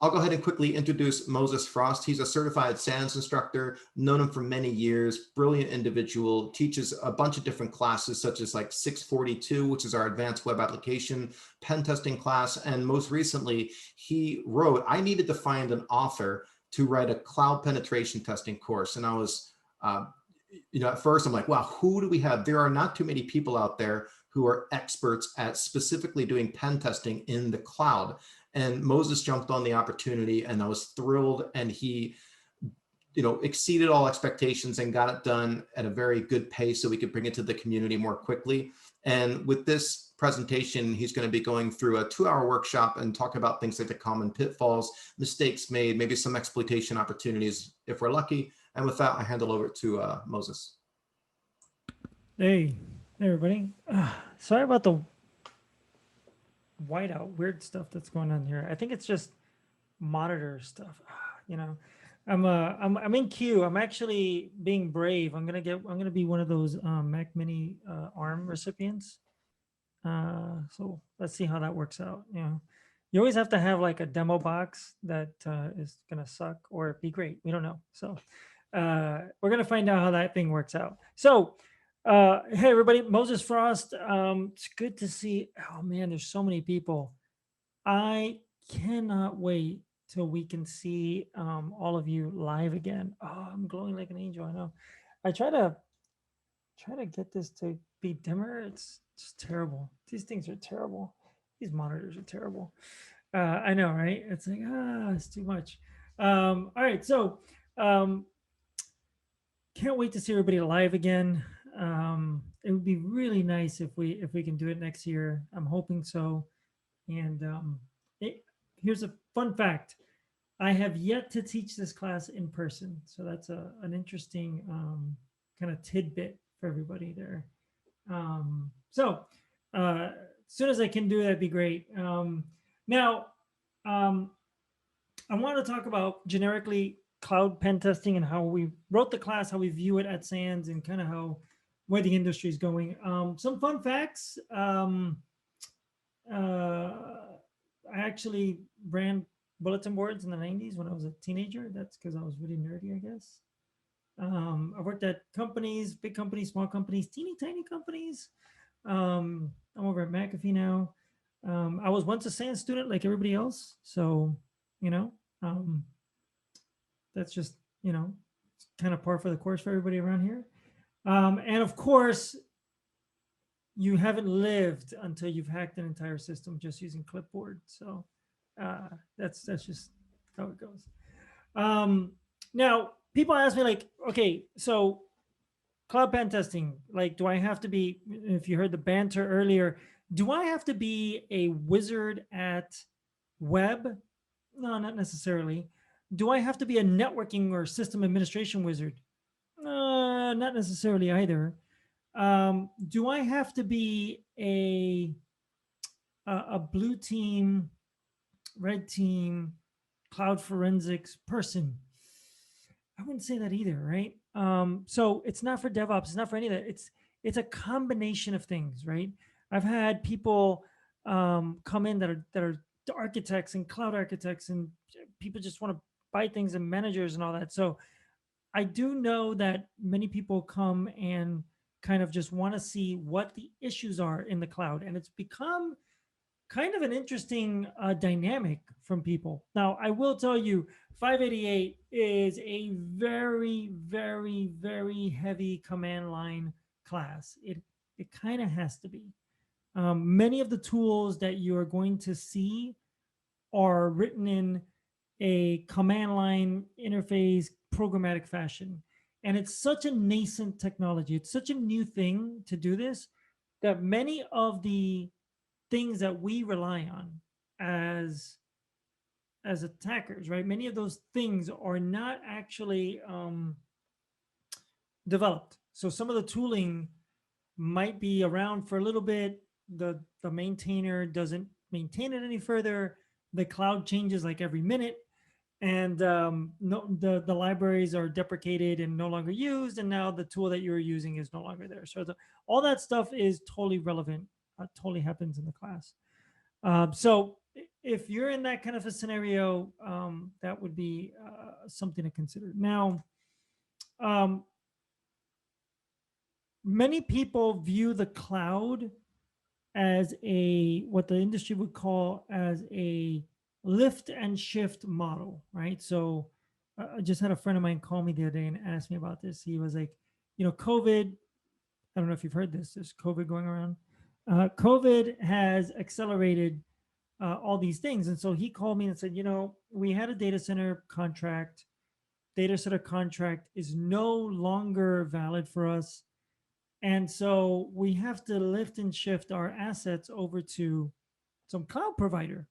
I'll go ahead and quickly introduce Moses Frost. He's a certified SANS instructor, known him for many years, brilliant individual, teaches a bunch of different classes such as like 642, which is our advanced web application pen testing class. And most recently, he wrote, I needed to find an author to write a cloud penetration testing course. And I was, at first I'm like, wow, who do we have? There are not too many people out there who are experts at specifically doing pen testing in the cloud. And Moses jumped on the opportunity, and I was thrilled. And he, exceeded all expectations and got it done at a very good pace so we could bring it to the community more quickly. And with this presentation, he's going to be going through a 2-hour workshop and talk about things like the common pitfalls, mistakes made, maybe some exploitation opportunities if we're lucky. And with that, I hand it over to Moses. Hey, everybody. Sorry about the whiteout weird stuff that's going on here. I think it's just monitor stuff. I'm in queue. I'm actually being brave. I'm gonna be one of those Mac Mini ARM recipients. So let's see how that works out. You always have to have like a demo box that is gonna suck or be great. We don't know. So we're gonna find out how that thing works out. So hey everybody, Moses Frost. It's good to see. Oh man, there's so many people. I cannot wait till we can see all of you live again. Oh, I'm glowing like an angel. I know. I try to get this to be dimmer. It's just terrible. These things are terrible. These monitors are terrible. I know, right? It's like it's too much. All right, so can't wait to see everybody live again. It would be really nice if we can do it next year. I'm hoping so. And here's a fun fact. I have yet to teach this class in person. So that's an interesting kind of tidbit for everybody there. So as soon as I can do it, that'd be great. Now, I want to talk about generically cloud pen testing and how we wrote the class, how we view it at SANS, and kind of where the industry is going. Some fun facts. I actually ran bulletin boards in the 90s when I was a teenager. That's because I was really nerdy, I guess. I worked at companies, big companies, small companies, teeny tiny companies. I'm over at McAfee now. I was once a SANS student like everybody else. So, that's just, kind of par for the course for everybody around here. And of course, you haven't lived until you've hacked an entire system just using clipboard. So that's just how it goes. Now, people ask me like, okay, so cloud pen testing, like, do I have to be, if you heard the banter earlier, do I have to be a wizard at web? No, not necessarily. Do I have to be a networking or system administration wizard? Not necessarily either. Do I have to be a blue team, red team, cloud forensics person? I wouldn't say that either, right? So it's not for DevOps. It's not for any of that. It's a combination of things, right? I've had people come in that are architects and cloud architects, and people just want to buy things and managers and all that. So I do know that many people come and kind of just want to see what the issues are in the cloud. And it's become kind of an interesting dynamic from people. Now, I will tell you, 588 is a very, very, very heavy command line class. It kind of has to be. Many of the tools that you're going to see are written in a command line interface programmatic fashion. And it's such a nascent technology. It's such a new thing to do this that many of the things that we rely on as attackers, right? Many of those things are not actually developed. So some of the tooling might be around for a little bit. The maintainer doesn't maintain it any further. The cloud changes like every minute. And the libraries are deprecated and no longer used. And now the tool that you're using is no longer there. So all that stuff is totally relevant. Totally happens in the class. So if you're in that kind of a scenario, that would be something to consider. Now, um, many people view the cloud as a what the industry would call as a lift and shift model, right? So I just had a friend of mine call me the other day and ask me about this. He was like, COVID, I don't know if you've heard this, there's COVID going around. COVID has accelerated all these things. And so he called me and said, we had a data center contract. Data center contract is no longer valid for us. And so we have to lift and shift our assets over to some cloud provider.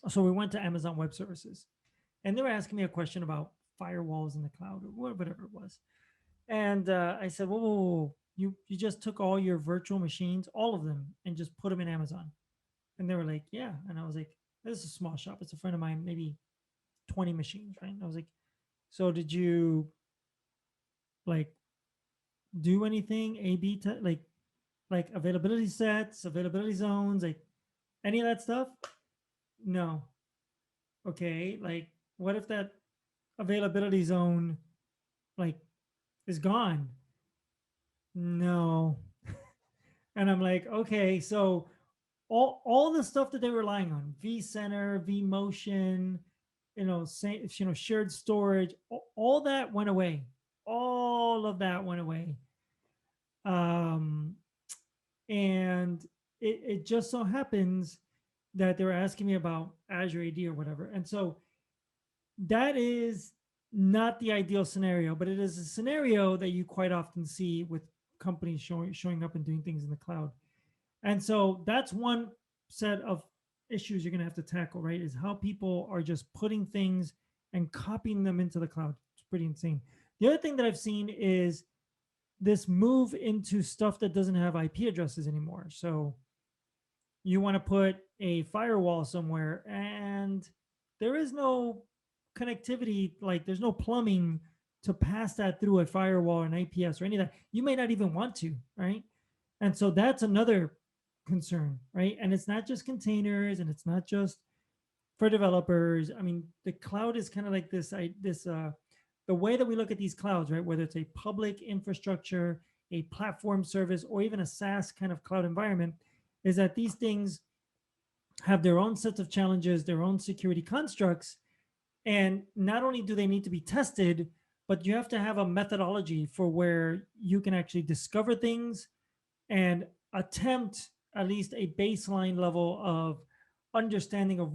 So we went to Amazon Web Services, and they were asking me a question about firewalls in the cloud or whatever it was. And I said, whoa, you just took all your virtual machines, all of them, and just put them in Amazon. And they were like, yeah. And I was like, this is a small shop. It's a friend of mine, maybe 20 machines, right? And I was like, so did you like do anything like availability sets, availability zones, like any of that stuff? No. Okay, like what if that availability zone like is gone? No. And I'm like, okay, so all the stuff that they were relying on, vCenter, vMotion, shared storage, all that went away. All of that went away. Um, and it just so happens that they were asking me about Azure AD or whatever. And so that is not the ideal scenario, but it is a scenario that you quite often see with companies showing up and doing things in the cloud. And so that's one set of issues you're going to have to tackle, right? Is how people are just putting things and copying them into the cloud. It's pretty insane. The other thing that I've seen is this move into stuff that doesn't have IP addresses anymore. So you want to put a firewall somewhere and there is no connectivity, like there's no plumbing to pass that through a firewall or an IPS or any of that. You may not even want to, right? And so that's another concern, right? And it's not just containers and it's not just for developers. I mean, the cloud is kind of like the way that we look at these clouds, right? Whether it's a public infrastructure, a platform service, or even a SaaS kind of cloud environment, is that these things have their own sets of challenges, their own security constructs. And not only do they need to be tested, but you have to have a methodology for where you can actually discover things and attempt at least a baseline level of understanding of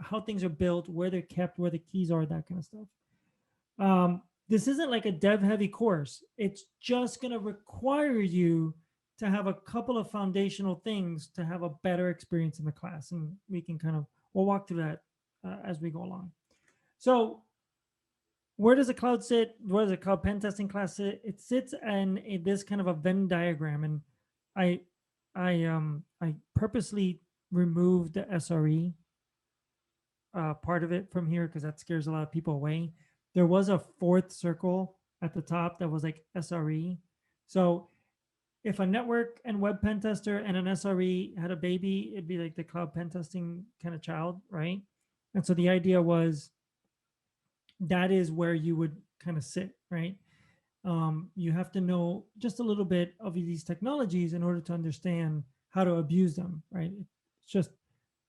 how things are built, where they're kept, where the keys are, that kind of stuff. This isn't like a dev heavy course. It's just going to require you to have a couple of foundational things to have a better experience in the class. And we'll walk through that as we go along. So where does the cloud sit? Where does the cloud pen testing class sit? It sits in this kind of a Venn diagram. And I purposely removed the SRE part of it from here because that scares a lot of people away. There was a fourth circle at the top that was like SRE. So if a network and web pen tester and an SRE had a baby, it'd be like the cloud pen testing kind of child, right? And so the idea was that is where you would kind of sit, right? You have to know just a little bit of these technologies in order to understand how to abuse them, right? It's just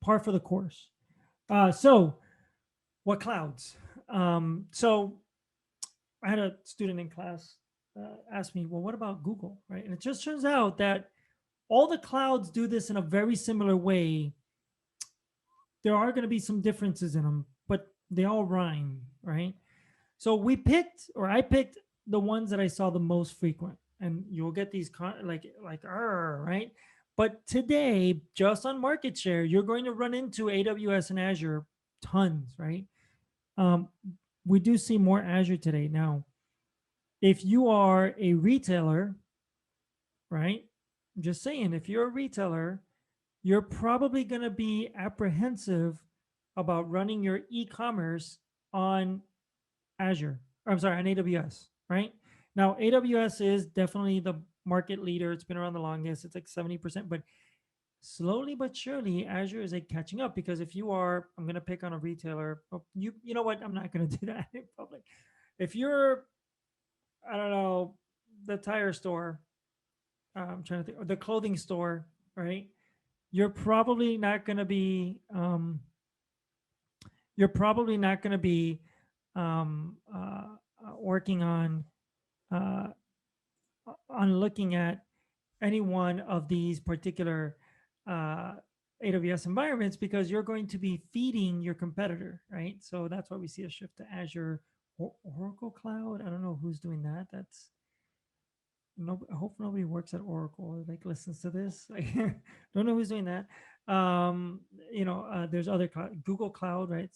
par for the course. So what clouds? So I had a student in class ask me, well, what about Google, right? And it just turns out that all the clouds do this in a very similar way. There are going to be some differences in them, but they all rhyme, right? So I picked the ones that I saw the most frequent, and you'll get these right? But today, just on market share, you're going to run into AWS and Azure tons, right? We do see more Azure today. Now, if you are a retailer, right? I'm just saying, if you're a retailer, you're probably going to be apprehensive about running your e-commerce on Azure. I'm sorry, on AWS, right? Now, AWS is definitely the market leader. It's been around the longest. It's like 70%, but slowly but surely, Azure is like catching up, because if you are, I'm going to pick on a retailer. Oh, you know what? I'm not going to do that in public. If you're, I don't know, the tire store, I'm trying to think, or the clothing store, right? You're probably not going to be, you're probably not going to be working uh, on looking at any one of these particular uh, AWS environments, because you're going to be feeding your competitor, right? So that's why we see a shift to Azure or Oracle Cloud. I don't know who's doing that. That's no. I hope nobody works at Oracle or like listens to this. I don't know who's doing that. There's other Google Cloud, right?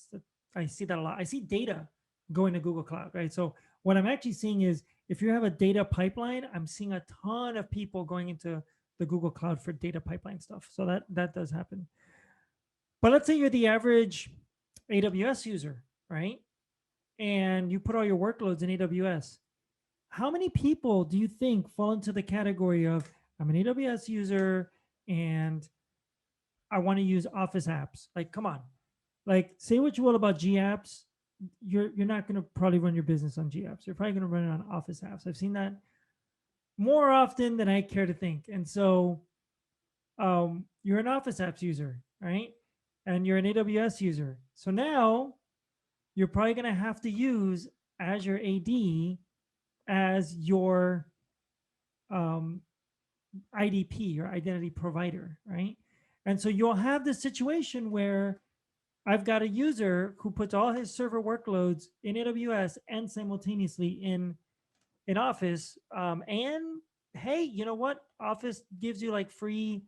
I see that a lot. I see data going to Google Cloud, right? So what I'm actually seeing is, if you have a data pipeline, I'm seeing a ton of people going into the Google Cloud for data pipeline stuff. So that does happen. But let's say you're the average AWS user, right? And you put all your workloads in AWS. How many people do you think fall into the category of, I'm an AWS user and I want to use Office apps? Like, come on. Like, say what you will about G apps, you're not going to probably run your business on G apps. You're probably going to run it on Office apps. I've seen that more often than I care to think. And so you're an Office apps user, right? And you're an AWS user. So now you're probably going to have to use Azure AD as your IDP, your identity provider, right? And so you'll have this situation where I've got a user who puts all his server workloads in AWS and simultaneously in Office. And hey, you know what? Office gives you like free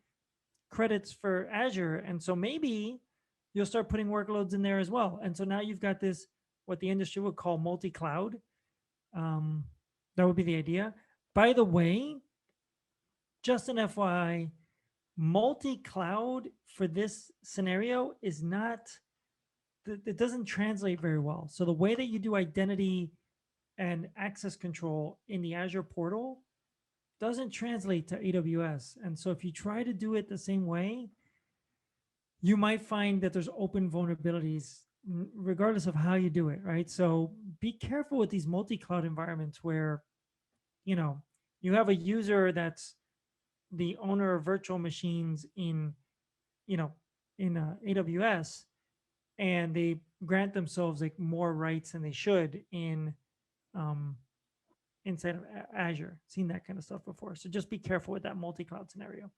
credits for Azure. And so maybe you'll start putting workloads in there as well. And so now you've got this, what the industry would call multi-cloud. That would be the idea. By the way, just an FYI, multi-cloud for this scenario is not, it doesn't translate very well. So the way that you do identity and access control in the Azure portal doesn't translate to AWS. And so if you try to do it the same way, you might find that there's open vulnerabilities regardless of how you do it, right? So be careful with these multi-cloud environments where, you have a user that's the owner of virtual machines in AWS, and they grant themselves like more rights than they should in inside of Azure. Seen that kind of stuff before. So just be careful with that multi-cloud scenario.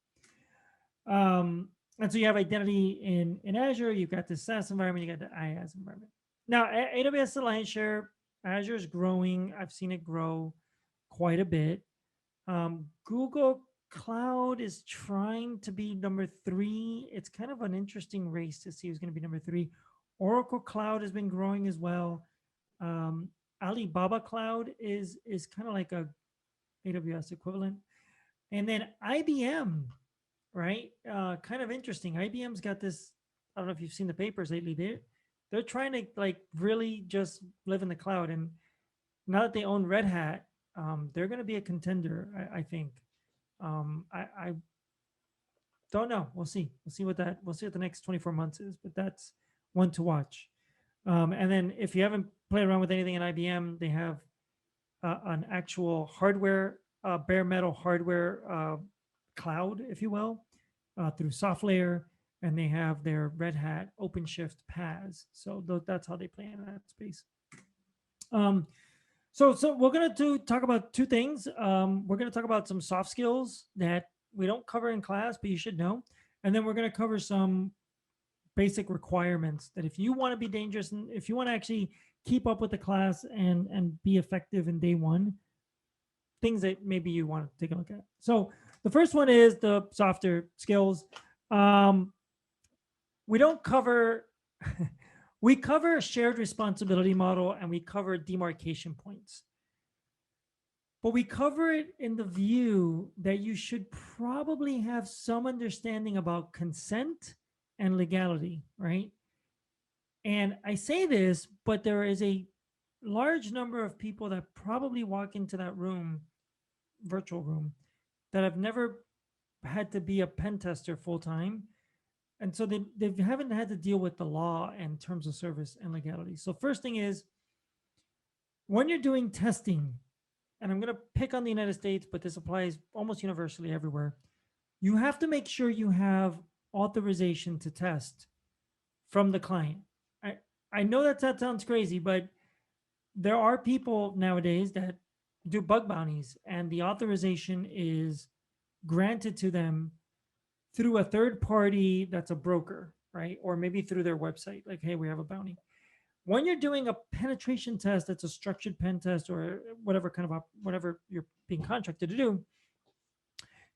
And so you have identity in Azure. You've got the SaaS environment. You got the IaaS environment. Now, AWS is the lion's share. Azure is growing. I've seen it grow quite a bit. Google Cloud is trying to be number 3. It's kind of an interesting race to see who's going to be number 3. Oracle Cloud has been growing as well. Alibaba Cloud is kind of like a AWS equivalent. And then IBM, right? Kind of interesting. IBM's got this, I don't know if you've seen the papers lately. They're trying to like really just live in the cloud. And now that they own Red Hat, they're going to be a contender, I think. I don't know. We'll see. We'll see what the next 24 months is, but that's one to watch. And then if you haven't played around with anything in IBM, they have an actual hardware, bare metal hardware cloud, if you will, through SoftLayer, and they have their Red Hat OpenShift PaaS. So that's how they play in that space. So we're going to talk about 2 things. We're going to talk about some soft skills that we don't cover in class, but you should know. And then we're going to cover some basic requirements that if you want to be dangerous and if you want to actually keep up with the class and be effective in day 1, things that maybe you want to take a look at. So the first one is the softer skills. We don't cover... We cover a shared responsibility model and we cover demarcation points. But we cover it in the view that you should probably have some understanding about consent and legality, right? And I say this, but there is a large number of people that probably walk into that room, virtual room, that have never had to be a pen tester full time. And so they haven't had to deal with the law and terms of service and legality. So first thing is, when you're doing testing, and I'm going to pick on the United States, but this applies almost universally everywhere, you have to make sure you have authorization to test from the client. I know that sounds crazy, but there are people nowadays that do bug bounties, and the authorization is granted to them through a third party that's a broker, right? Or maybe through their website, like, hey, we have a bounty. When you're doing a penetration test, that's a structured pen test or whatever kind of whatever you're being contracted to do,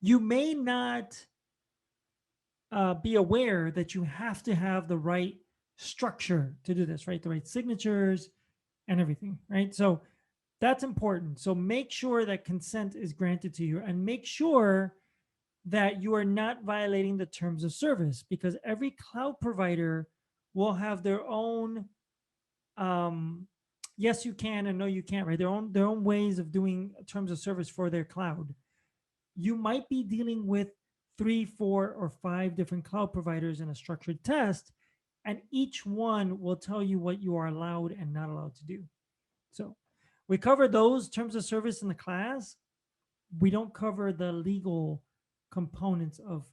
you may not be aware that you have to have the right structure to do this, right? The right signatures and everything, right? So that's important. So make sure that consent is granted to you, and make sure that you are not violating the terms of service, because every cloud provider will have their own yes you can and no you can't, right? Their own ways of doing terms of service for their cloud. You might be dealing with 3, 4, or 5 different cloud providers in a structured test, and each one will tell you what you are allowed and not allowed to do. So we cover those terms of service in the class. We don't cover the legal components of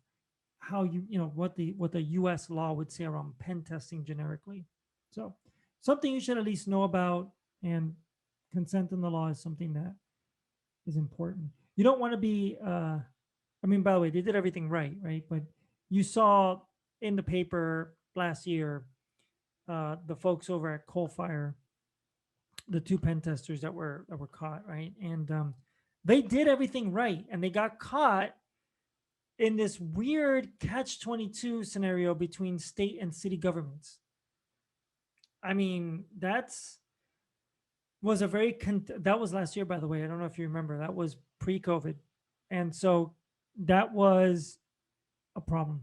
how what the US law would say around pen testing generically. So something you should at least know about, and consent in the law is something that is important. You don't want to be I mean, by the way, they did everything right, but you saw in the paper last year, the folks over at Coalfire, the 2 pen testers that were caught, right? And they did everything right, and they got caught in this weird catch-22 scenario between state and city governments. I mean, that was last year, by the way. I don't know if you remember. That was pre-COVID, and so that was a problem.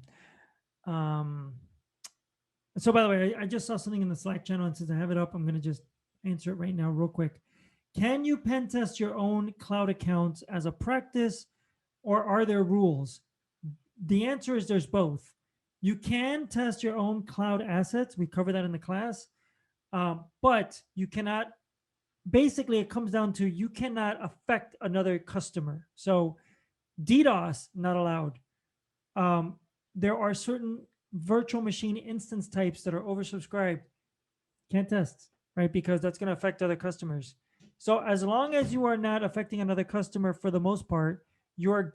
So by the way, I just saw something in the Slack channel, and since I have it up, I'm going to just answer it right now real quick. Can you pen test your own cloud accounts as a practice, or are there rules? The answer is there's both. You can test your own cloud assets. We cover that in the class. But you cannot, basically it comes down to, you cannot affect another customer. So DDoS, not allowed. There are certain virtual machine instance types that are oversubscribed. Can't test, right? Because that's going to affect other customers. So as long as you are not affecting another customer, for the most part, you're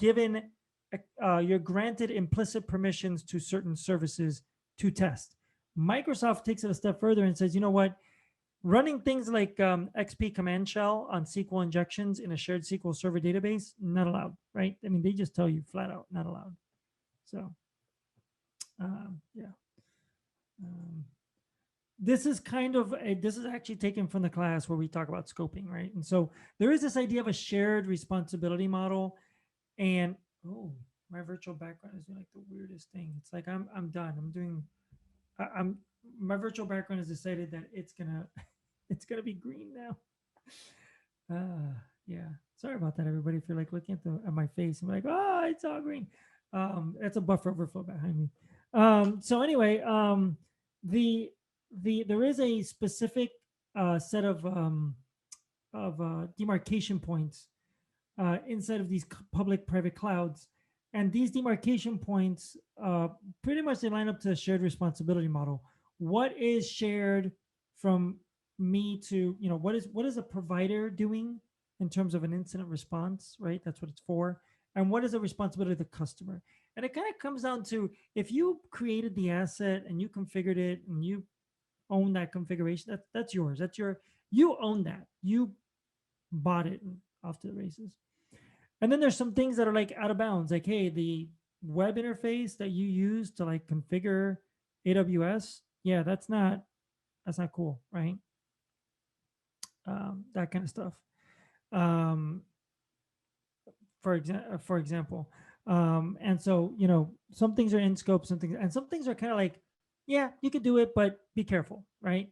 granted implicit permissions to certain services to test. Microsoft takes it a step further and says, you know what? Running things like XP command shell on SQL injections in a shared SQL Server database, not allowed, right? I mean, they just tell you flat out, not allowed. So, yeah. This is actually taken from the class where we talk about scoping, right? And so there is this idea of a shared responsibility model, and my virtual background is like the weirdest thing. It's like I'm done. My virtual background has decided that it's gonna be green now. Yeah. Sorry about that, everybody. If you're like looking at my face, I'm like, oh, it's all green. It's a buffer overflow behind me. So anyway, there is a specific set of demarcation points inside of these public-private clouds, and these demarcation points pretty much they line up to a shared responsibility model. What is shared from me to, what is a provider doing in terms of an incident response, right? That's what it's for. And what is the responsibility of the customer? And it kind of comes down to, if you created the asset and you configured it and you own that configuration, that's yours. You own that. You bought it off to the races. And then there's some things that are like out of bounds, like, hey, the web interface that you use to like configure AWS, yeah, that's not cool, right? That kind of stuff. For example, and so some things are in scope, some things are kind of like, yeah, you could do it, but be careful, right?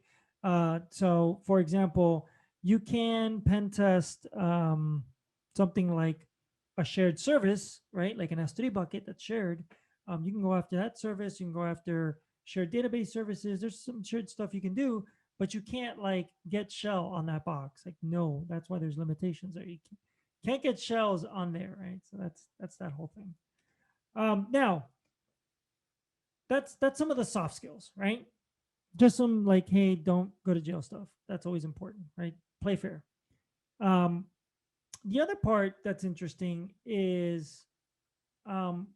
So for example, you can pen test something like a shared service, right? Like an S3 bucket that's shared. You can go after that service. You can go after shared database services. There's some shared stuff you can do, but you can't like get shell on that box. Like, no, that's why there's limitations there. You can't get shells on there, right? So that's that whole thing. Now, that's some of the soft skills, right? Just some like, hey, don't go to jail stuff. That's always important, right? Play fair. Um, the other part that's interesting is um,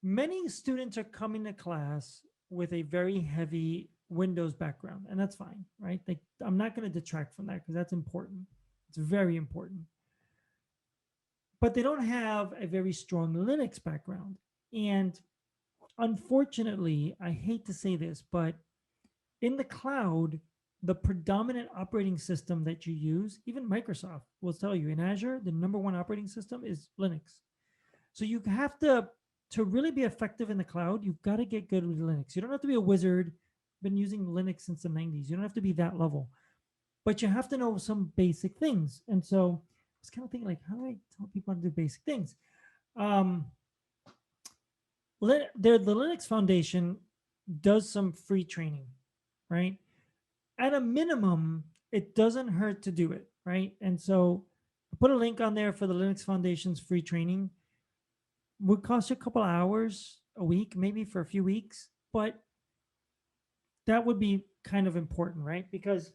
many students are coming to class with a very heavy Windows background, and that's fine, right? I'm not going to detract from that because that's important. It's very important. But they don't have a very strong Linux background. And unfortunately, I hate to say this, but in the cloud, the predominant operating system that you use, even Microsoft will tell you in Azure, the number one operating system is Linux. So you have to really be effective in the cloud, you've got to get good with Linux. You don't have to be a wizard, been using Linux since the 90s. You don't have to be that level, but you have to know some basic things. And so I was kind of thinking like, how do I tell people how to do basic things? The Linux Foundation does some free training, right? At a minimum, it doesn't hurt to do it, right? And so I put a link on there for the Linux Foundation's free training. Would cost you a couple hours a week, maybe for a few weeks, but that would be kind of important, right? Because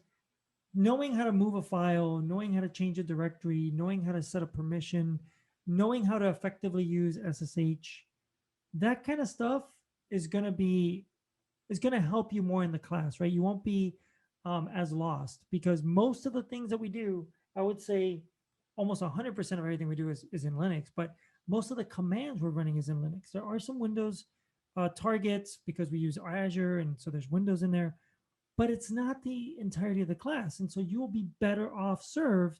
knowing how to move a file, knowing how to change a directory, knowing how to set a permission, knowing how to effectively use SSH, that kind of stuff is going to help you more in the class, right? You won't be as lost because most of the things that we do, I would say almost 100% of everything we do is in Linux, but most of the commands we're running is in Linux. There are some Windows targets because we use Azure, and so there's Windows in there, but it's not the entirety of the class. And so you will be better off served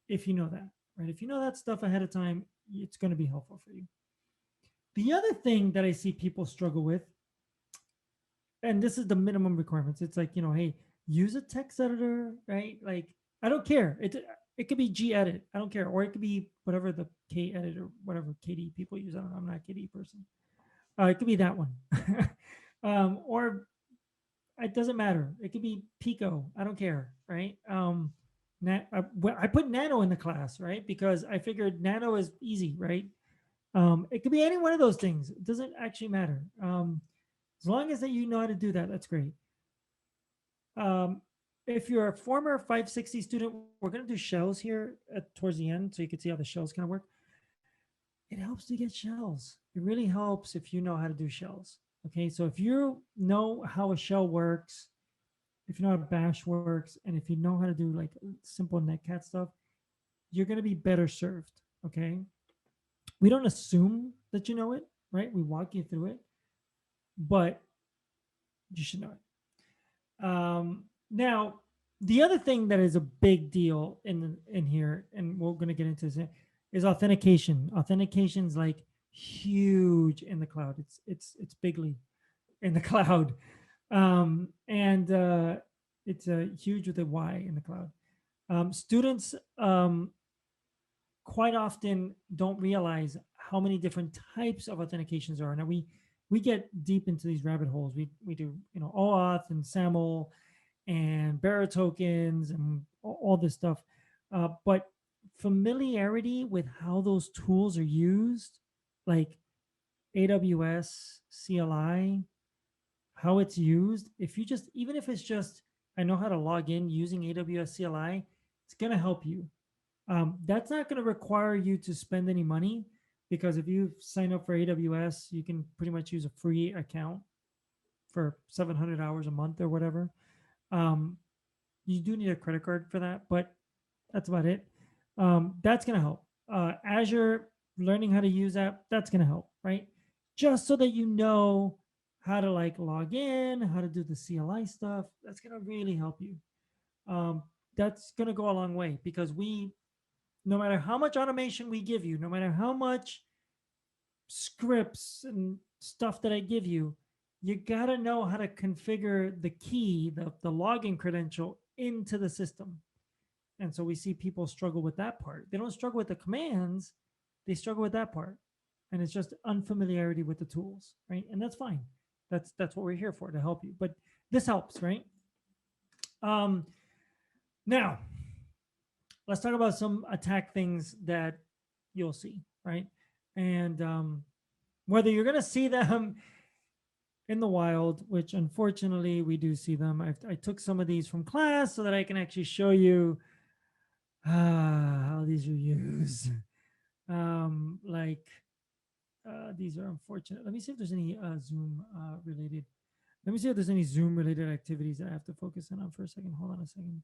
if you know that, right? If you know that stuff ahead of time, it's going to be helpful for you. The other thing that I see people struggle with, and this is the minimum requirements, it's like, hey, use a text editor, right? Like, I don't care. It could be gedit. I don't care. Or it could be whatever the Kedit or whatever KD people use. I don't know. I'm not a KD person. It could be that one. Or it doesn't matter. It could be Pico. I don't care, right? I put Nano in the class, right? Because I figured Nano is easy, right? It could be any one of those things. It doesn't actually matter. As long as that you know how to do that, that's great. If you're a former 560 student, we're going to do shells here towards the end so you can see how the shells kind of work. It helps to get shells. It really helps if you know how to do shells. Okay, so if you know how a shell works, if you know how bash works, and if you know how to do like simple netcat stuff, you're going to be better served. Okay, we don't assume that you know it, right? We walk you through it, but you should know it. Now, the other thing that is a big deal in here, and we're going to get into this, is authentication. Authentication is like huge in the cloud. It's bigly in the cloud, and it's huge with a Y in the cloud. Students quite often don't realize how many different types of authentications there are. Now we get deep into these rabbit holes. We do OAuth and SAML and bearer tokens and all this stuff, but familiarity with how those tools are used, like AWS CLI, how it's used. If you just, even if it's just, I know how to log in using AWS CLI, it's going to help you. That's not going to require you to spend any money, because if you sign up for AWS, you can pretty much use a free account for 700 hours a month or whatever. You do need a credit card for that, but that's about it. That's going to help. Azure, learning how to use that, that's going to help, right? Just so that you know how to like log in, how to do the CLI stuff. That's going to really help you. That's going to go a long way, because no matter how much automation we give you, no matter how much scripts and stuff that I give you, you got to know how to configure the key, the login credential into the system. And so we see people struggle with that part. They don't struggle with the commands, they struggle with that part, and it's just unfamiliarity with the tools, right? And that's fine. That's what we're here for, to help you. But this helps, right? Now let's talk about some attack things that you'll see, right? And whether you're going to see them in the wild, which unfortunately we do see them. I took some of these from class so that I can actually show you how these are used. Like these are unfortunate. Let me see if there's any Zoom related. Let me see if there's any Zoom related activities that I have to focus in on for a second. Hold on a second.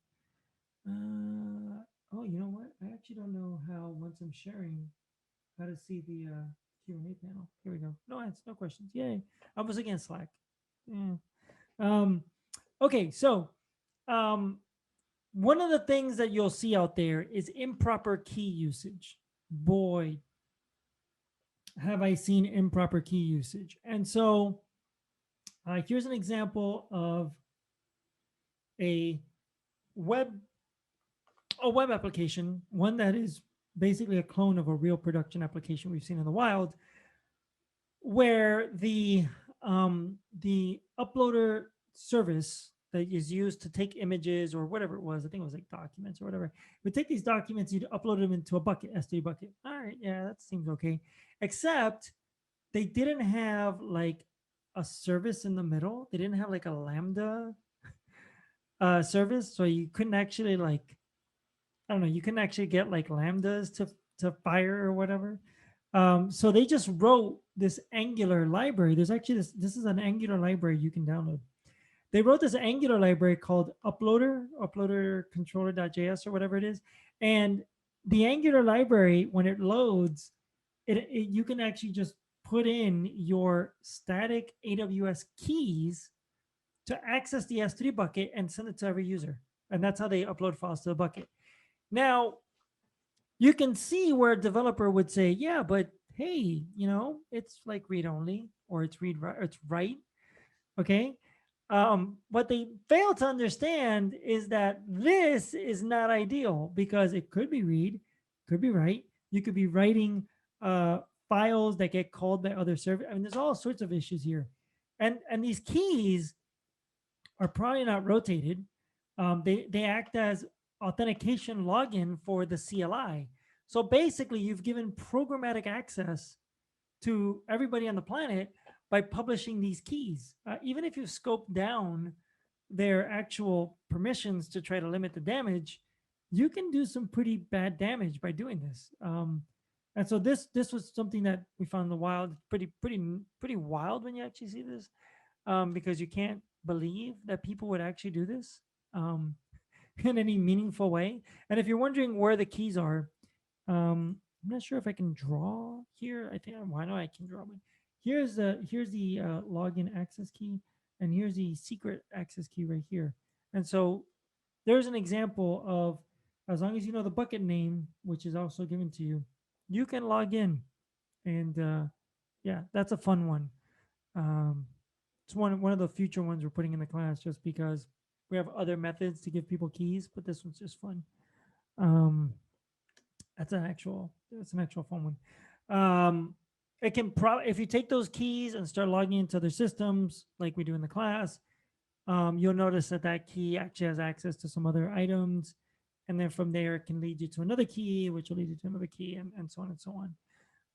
Oh, you know what? I actually don't know how, once I'm sharing, how to see the Q&A panel. Here we go. No ads, no questions. Yay. I was against Slack. Yeah. Okay, so one of the things that you'll see out there is improper key usage. Boy, have I seen improper key usage. And so here's an example of a web application, one that is basically a clone of a real production application we've seen in the wild, where the uploader service that is used to take images or whatever it was, I think it was like documents or whatever, would take these documents, you'd upload them into a bucket, S3 bucket. All right, yeah, that seems okay. Except they didn't have like a service in the middle. They didn't have like a Lambda service, so you couldn't actually like, I don't know, you couldn't actually get like Lambdas to fire or whatever. So they just wrote this Angular library. There's actually this is an Angular library you can download. They wrote this Angular library called uploader controller.js or whatever it is. And the Angular library, when it loads, you can actually just put in your static AWS keys to access the S3 bucket and send it to every user. And that's how they upload files to the bucket. Now, you can see where a developer would say, yeah, but hey, you know, it's like read only, or it's write. Okay. What they fail to understand is that this is not ideal, because it could be read, could be write. You could be writing files that get called by other servers. I mean, there's all sorts of issues here. And these keys are probably not rotated. They act as authentication login for the CLI. So basically, you've given programmatic access to everybody on the planet by publishing these keys. Even if you scope down their actual permissions to try to limit the damage, you can do some pretty bad damage by doing this. And so this was something that we found in the wild. Pretty wild when you actually see this, because you can't believe that people would actually do this in any meaningful way. And if you're wondering where the keys are, I'm not sure if I can draw here. I think, well, I know I can draw, but here's the login access key, and here's the secret access key right here. And so there's an example of, as long as you know the bucket name, which is also given to you, you can log in. And yeah, that's a fun one. It's one of the future ones we're putting in the class, just because we have other methods to give people keys, but this one's just fun. That's an actual fun one. It can if you take those keys and start logging into other systems like we do in the class, you'll notice that key actually has access to some other items, and then from there it can lead you to another key, which will lead you to another key, and so on and so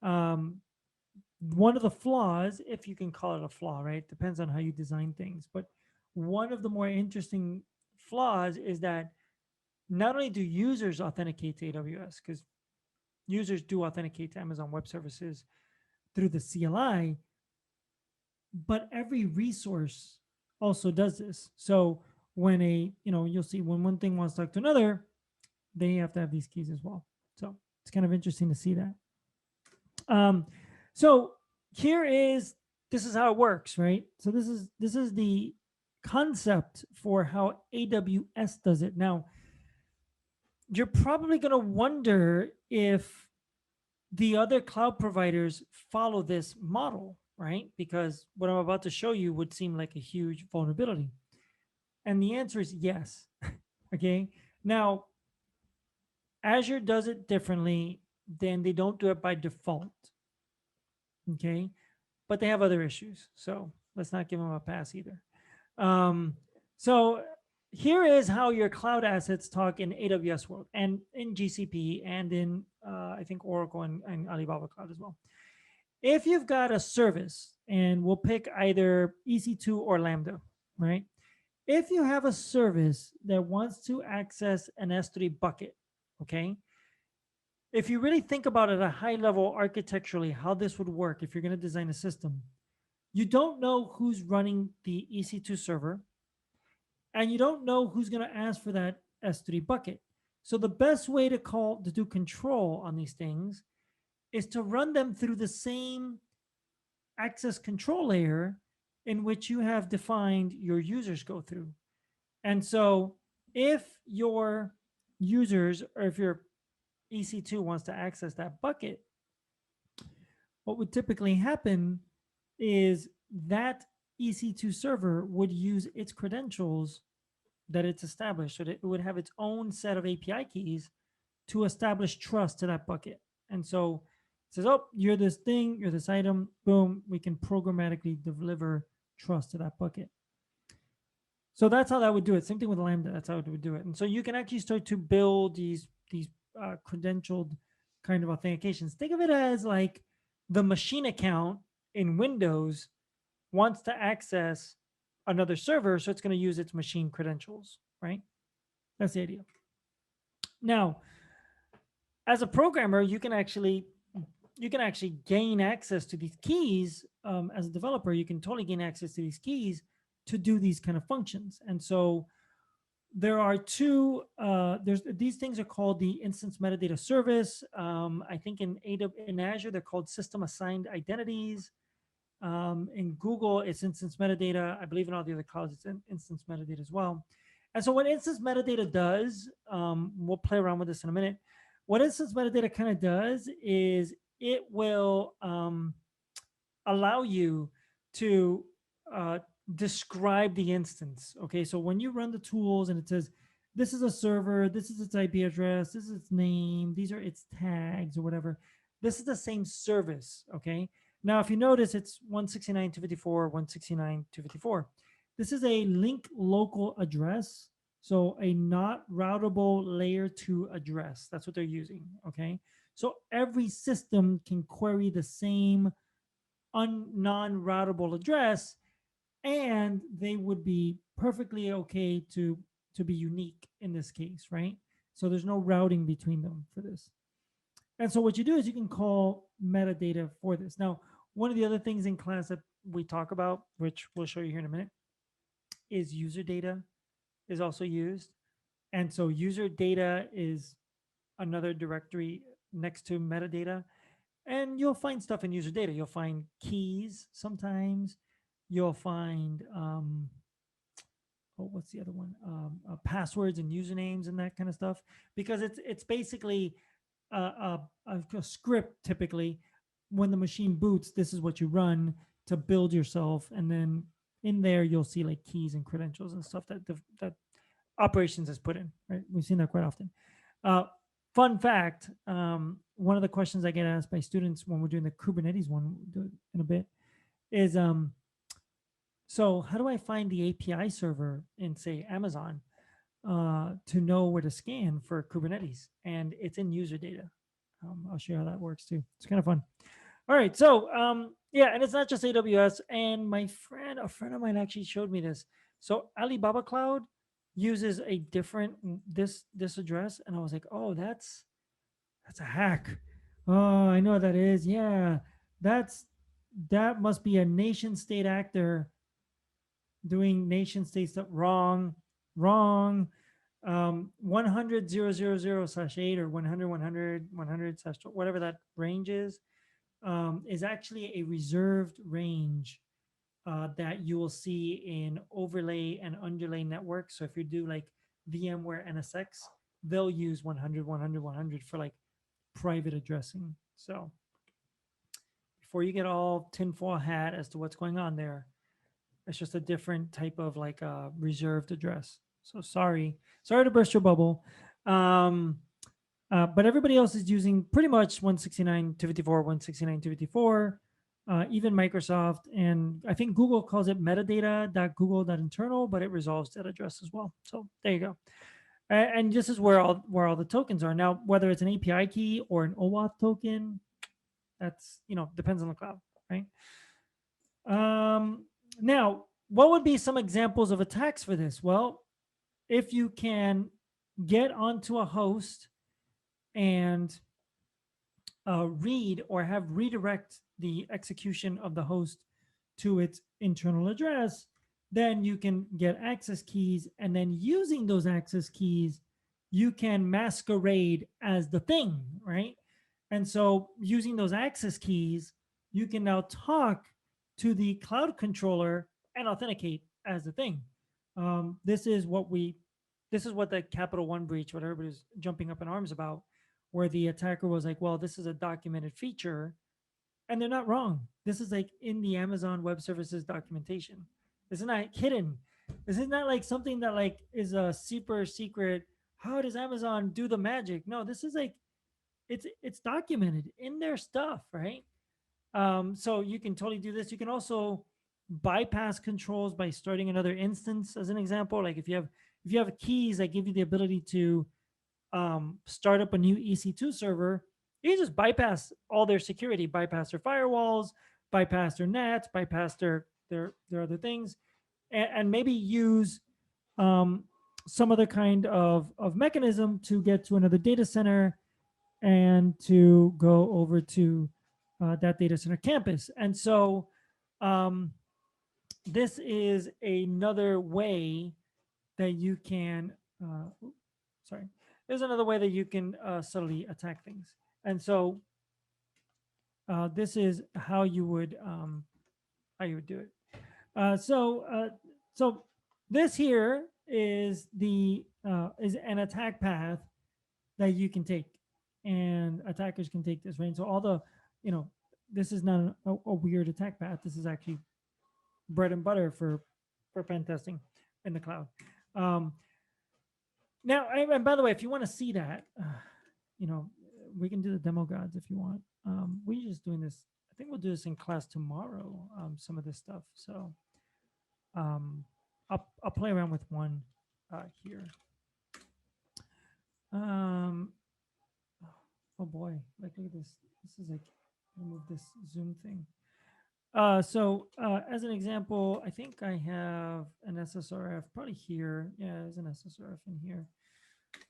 on. One of the flaws, if you can call it a flaw, right? Depends on how you design things, but one of the more interesting flaws is that not only do users authenticate to AWS, because users do authenticate to Amazon Web Services through the CLI, but every resource also does this. So when you'll see when one thing wants to talk to another, they have to have these keys as well. So it's kind of interesting to see that. So this is how it works, right? So this is the concept for how AWS does it. Now, you're probably going to wonder if the other cloud providers follow this model, right? Because what I'm about to show you would seem like a huge vulnerability. And the answer is yes. Okay. Now, Azure does it differently. then they don't do it by default. Okay. But they have other issues. So let's not give them a pass either. So here is how your cloud assets talk in AWS world and in GCP and in, I think, Oracle and Alibaba Cloud as well. If you've got a service, and we'll pick either EC2 or Lambda, right? If you have a service that wants to access an S3 bucket, okay? If you really think about it at a high level architecturally, how this would work if you're going to design a system, you don't know who's running the EC2 server, and you don't know who's going to ask for that S3 bucket. So the best way to do control on these things is to run them through the same access control layer in which you have defined your users go through. And so if your users, or if your EC2 wants to access that bucket, what would typically happen is that EC2 server would use its credentials that it's established. So that it would have its own set of API keys to establish trust to that bucket. And so it says, oh, you're this thing, you're this item, boom, we can programmatically deliver trust to that bucket. So that's how that would do it. Same thing with Lambda, that's how it would do it. And so you can actually start to build these credentialed kind of authentications. Think of it as like the machine account in Windows wants to access another server, so it's going to use its machine credentials, right? That's the idea. Now, as a programmer, you can actually gain access to these keys. As a developer, you can totally gain access to these keys to do these kind of functions. And so there are two, these things are called the instance metadata service. I think in Azure, they're called system assigned identities. In Google, it's instance metadata. I believe in all the other clouds, it's instance metadata as well. And so what instance metadata does, we'll play around with this in a minute. What instance metadata kind of does is it will allow you to describe the instance. Okay, so when you run the tools and it says, this is a server, this is its IP address, this is its name, these are its tags or whatever. This is the same service, okay? Now, if you notice, it's 169.254, 169.254. This is a link local address, so a not routable layer 2 address. That's what they're using, okay? So every system can query the same non-routable address, and they would be perfectly okay to be unique in this case, right? So there's no routing between them for this. And so what you do is you can call metadata for this. Now, one of the other things in class that we talk about, which we'll show you here in a minute, is user data is also used. And so user data is another directory next to metadata. And you'll find stuff in user data. You'll find keys sometimes. You'll find, what's the other one? Passwords and usernames and that kind of stuff. Because it's basically a script typically. When the machine boots, this is what you run to build yourself. And then in there, you'll see like keys and credentials and stuff that operations has put in, right? We've seen that quite often. Fun fact, one of the questions I get asked by students when we're doing the Kubernetes one, we'll do it in a bit, is so how do I find the API server in, say, Amazon to know where to scan for Kubernetes? And it's in user data. I'll show you how that works too. It's kind of fun. All right, so yeah, and it's not just AWS. And a friend of mine actually showed me this. So Alibaba Cloud uses a different this address, and I was like, oh, that's a hack. Oh, I know what that is. Yeah, that must be a nation state actor doing nation state stuff. Wrong. 100.0.0.0/8 or 100.100.100/ whatever that range is actually a reserved range that you will see in overlay and underlay networks. So if you do like VMware NSX, they'll use 100.100.100 for like private addressing. So before you get all tinfoil hat as to what's going on there, it's just a different type of like reserved address. So sorry to burst your bubble. But everybody else is using pretty much 169.254, 169.254, even Microsoft. And I think Google calls it metadata.google.internal, but it resolves that address as well. So there you go. And this is where all the tokens are. Now, whether it's an API key or an OAuth token, that's, depends on the cloud, right? Now, what would be some examples of attacks for this? Well, if you can get onto a host and read or have redirect the execution of the host to its internal address, then you can get access keys. And then using those access keys, you can masquerade as the thing, right? And so using those access keys, you can now talk to the cloud controller and authenticate as the thing. This is what the Capital One breach, what everybody's jumping up in arms about, where the attacker was like, well, this is a documented feature. And they're not wrong. This is like in the Amazon Web Services documentation. This is not hidden. This is not like something that like is a super secret. How does Amazon do the magic? No, this is like it's documented in their stuff, right? So you can totally do this. You can also bypass controls by starting another instance, as an example. Like if you have keys that give you the ability to start up a new EC2 server, you just bypass all their security, bypass their firewalls, bypass their nets, bypass their other things, and maybe use some other kind of mechanism to get to another data center and to go over to that data center campus. And so this is another way that you can, sorry, there's another way that you can subtly attack things. And so this is how you would do it. So this here is is an attack path that you can take, and attackers can take this, right? So all the, this is not a weird attack path. This is actually bread and butter for pen testing in the cloud. Now, and by the way, if you want to see that, we can do the demo gods if you want. We're just doing this. I think we'll do this in class tomorrow. Some of this stuff. So I'll play around with one here. Oh boy, like look at this. This is like, remove this Zoom thing. So as an example, I think I have an SSRF probably here. Yeah, there's an SSRF in here.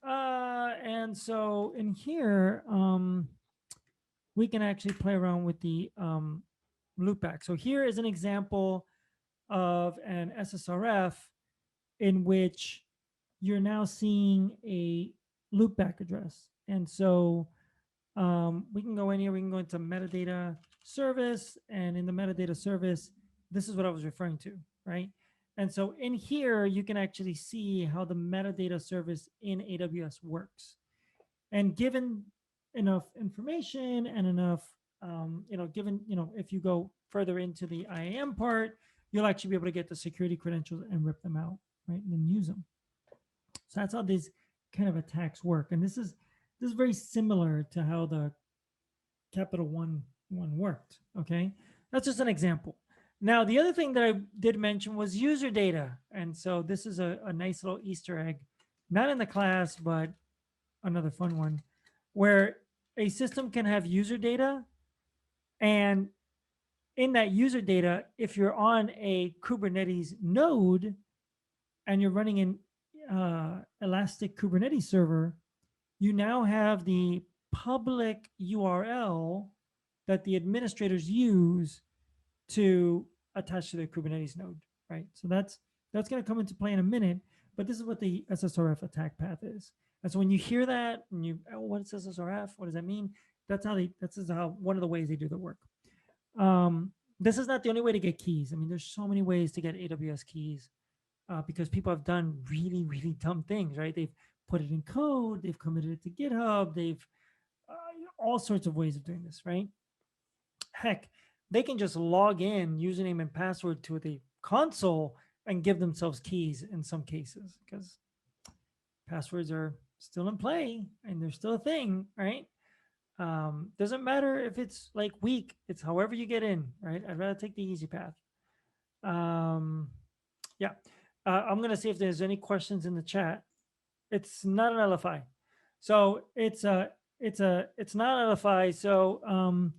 And so in here, we can actually play around with the loopback. So here is an example of an SSRF in which you're now seeing a loopback address. And so we can go in here, we can go into metadata service, and in the metadata service, this is what I was referring to, right? And so in here, you can actually see how the metadata service in AWS works. And given enough information and enough, if you go further into the IAM part, you'll actually be able to get the security credentials and rip them out, right? And then use them. So that's how these kind of attacks work. And this is very similar to how the Capital One worked, okay? That's just an example. Now, the other thing that I did mention was user data. And so this is a nice little Easter egg, not in the class, but another fun one, where a system can have user data. And in that user data, if you're on a Kubernetes node and you're running an Elastic Kubernetes server, you now have the public URL that the administrators use to attach to their Kubernetes node, right? So that's going to come into play in a minute, but this is what the SSRF attack path is. And so when you hear that, and what's SSRF? What does that mean? This is how one of the ways they do the work. This is not the only way to get keys. I mean, there's so many ways to get AWS keys because people have done really, really dumb things, right? They've put it in code, they've committed it to GitHub, they've all sorts of ways of doing this, right? Heck, they can just log in username and password to the console and give themselves keys in some cases because passwords are still in play and they're still a thing, right? Doesn't matter if it's like weak, it's however you get in, right? I'd rather take the easy path. Yeah. I'm gonna see if there's any questions in the chat. It's not an LFI. So it's not an LFI. So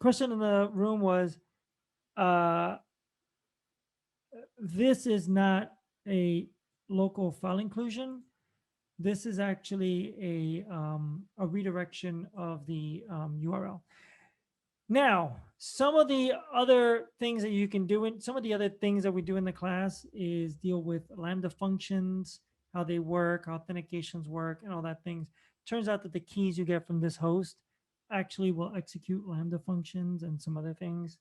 question in the room was this is not a local file inclusion. This is actually a redirection of the URL. Now, some of the other things that you can do, and some of the other things that we do in the class is deal with Lambda functions, how they work, how authentications work, and all that things. Turns out that the keys you get from this host actually will execute Lambda functions and some other things,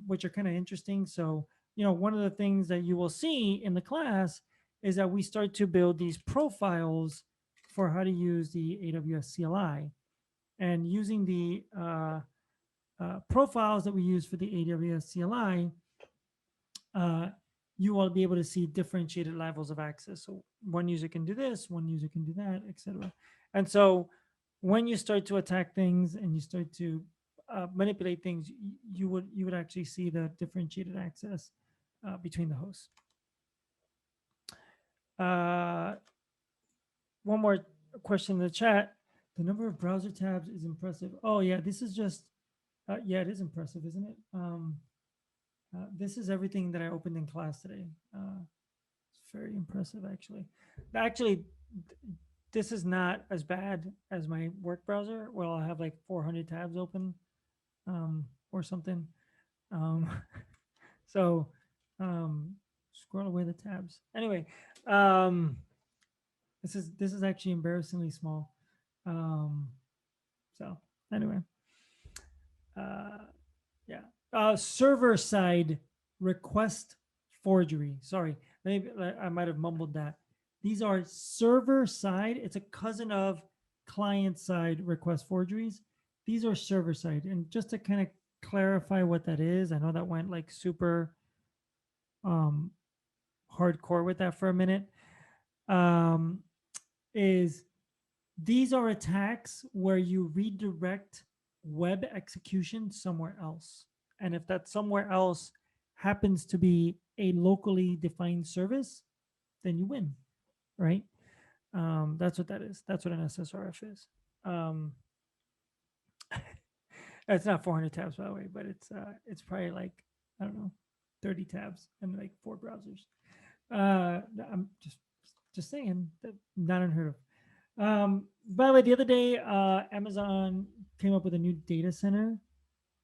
which are kind of interesting. So, one of the things that you will see in the class is that we start to build these profiles for how to use the AWS CLI, and using the profiles that we use for the AWS CLI, you will be able to see differentiated levels of access. So one user can do this, one user can do that, etc. And so when you start to attack things and you start to manipulate things, you would actually see the differentiated access between the hosts. One more question in the chat. The number of browser tabs is impressive. Oh yeah, this is just yeah, it is impressive, isn't it? This is everything that I opened in class today. It's very impressive, actually. Actually, this is not as bad as my work browser. Well, I have like 400 tabs open or something. So scroll away the tabs. Anyway, this is actually embarrassingly small. So anyway. Yeah. Server side request forgery. Sorry, maybe I might have mumbled that. These are server side. It's a cousin of client side request forgeries. These are server side. And just to kind of clarify what that is, I know that went like super hardcore with that for a minute. Is these are attacks where you redirect web execution somewhere else. And if that somewhere else happens to be a locally defined service, then you win, right? That's what that is. That's what an SSRF is. It's not 400 tabs, by the way, but it's probably like, I don't know, 30 tabs and like 4 browsers. I'm just saying, that not unheard of. By the way, the other day, Amazon came up with a new data center,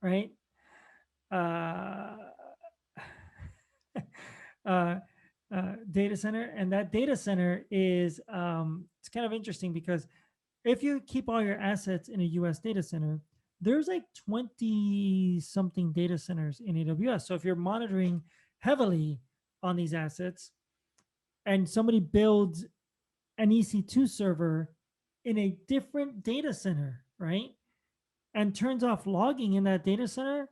right? Data center, and that data center is it's kind of interesting because if you keep all your assets in a US data center, there's like 20 something data centers in AWS. So if you're monitoring heavily on these assets and somebody builds an EC2 server in a different data center, right? And turns off logging in that data center,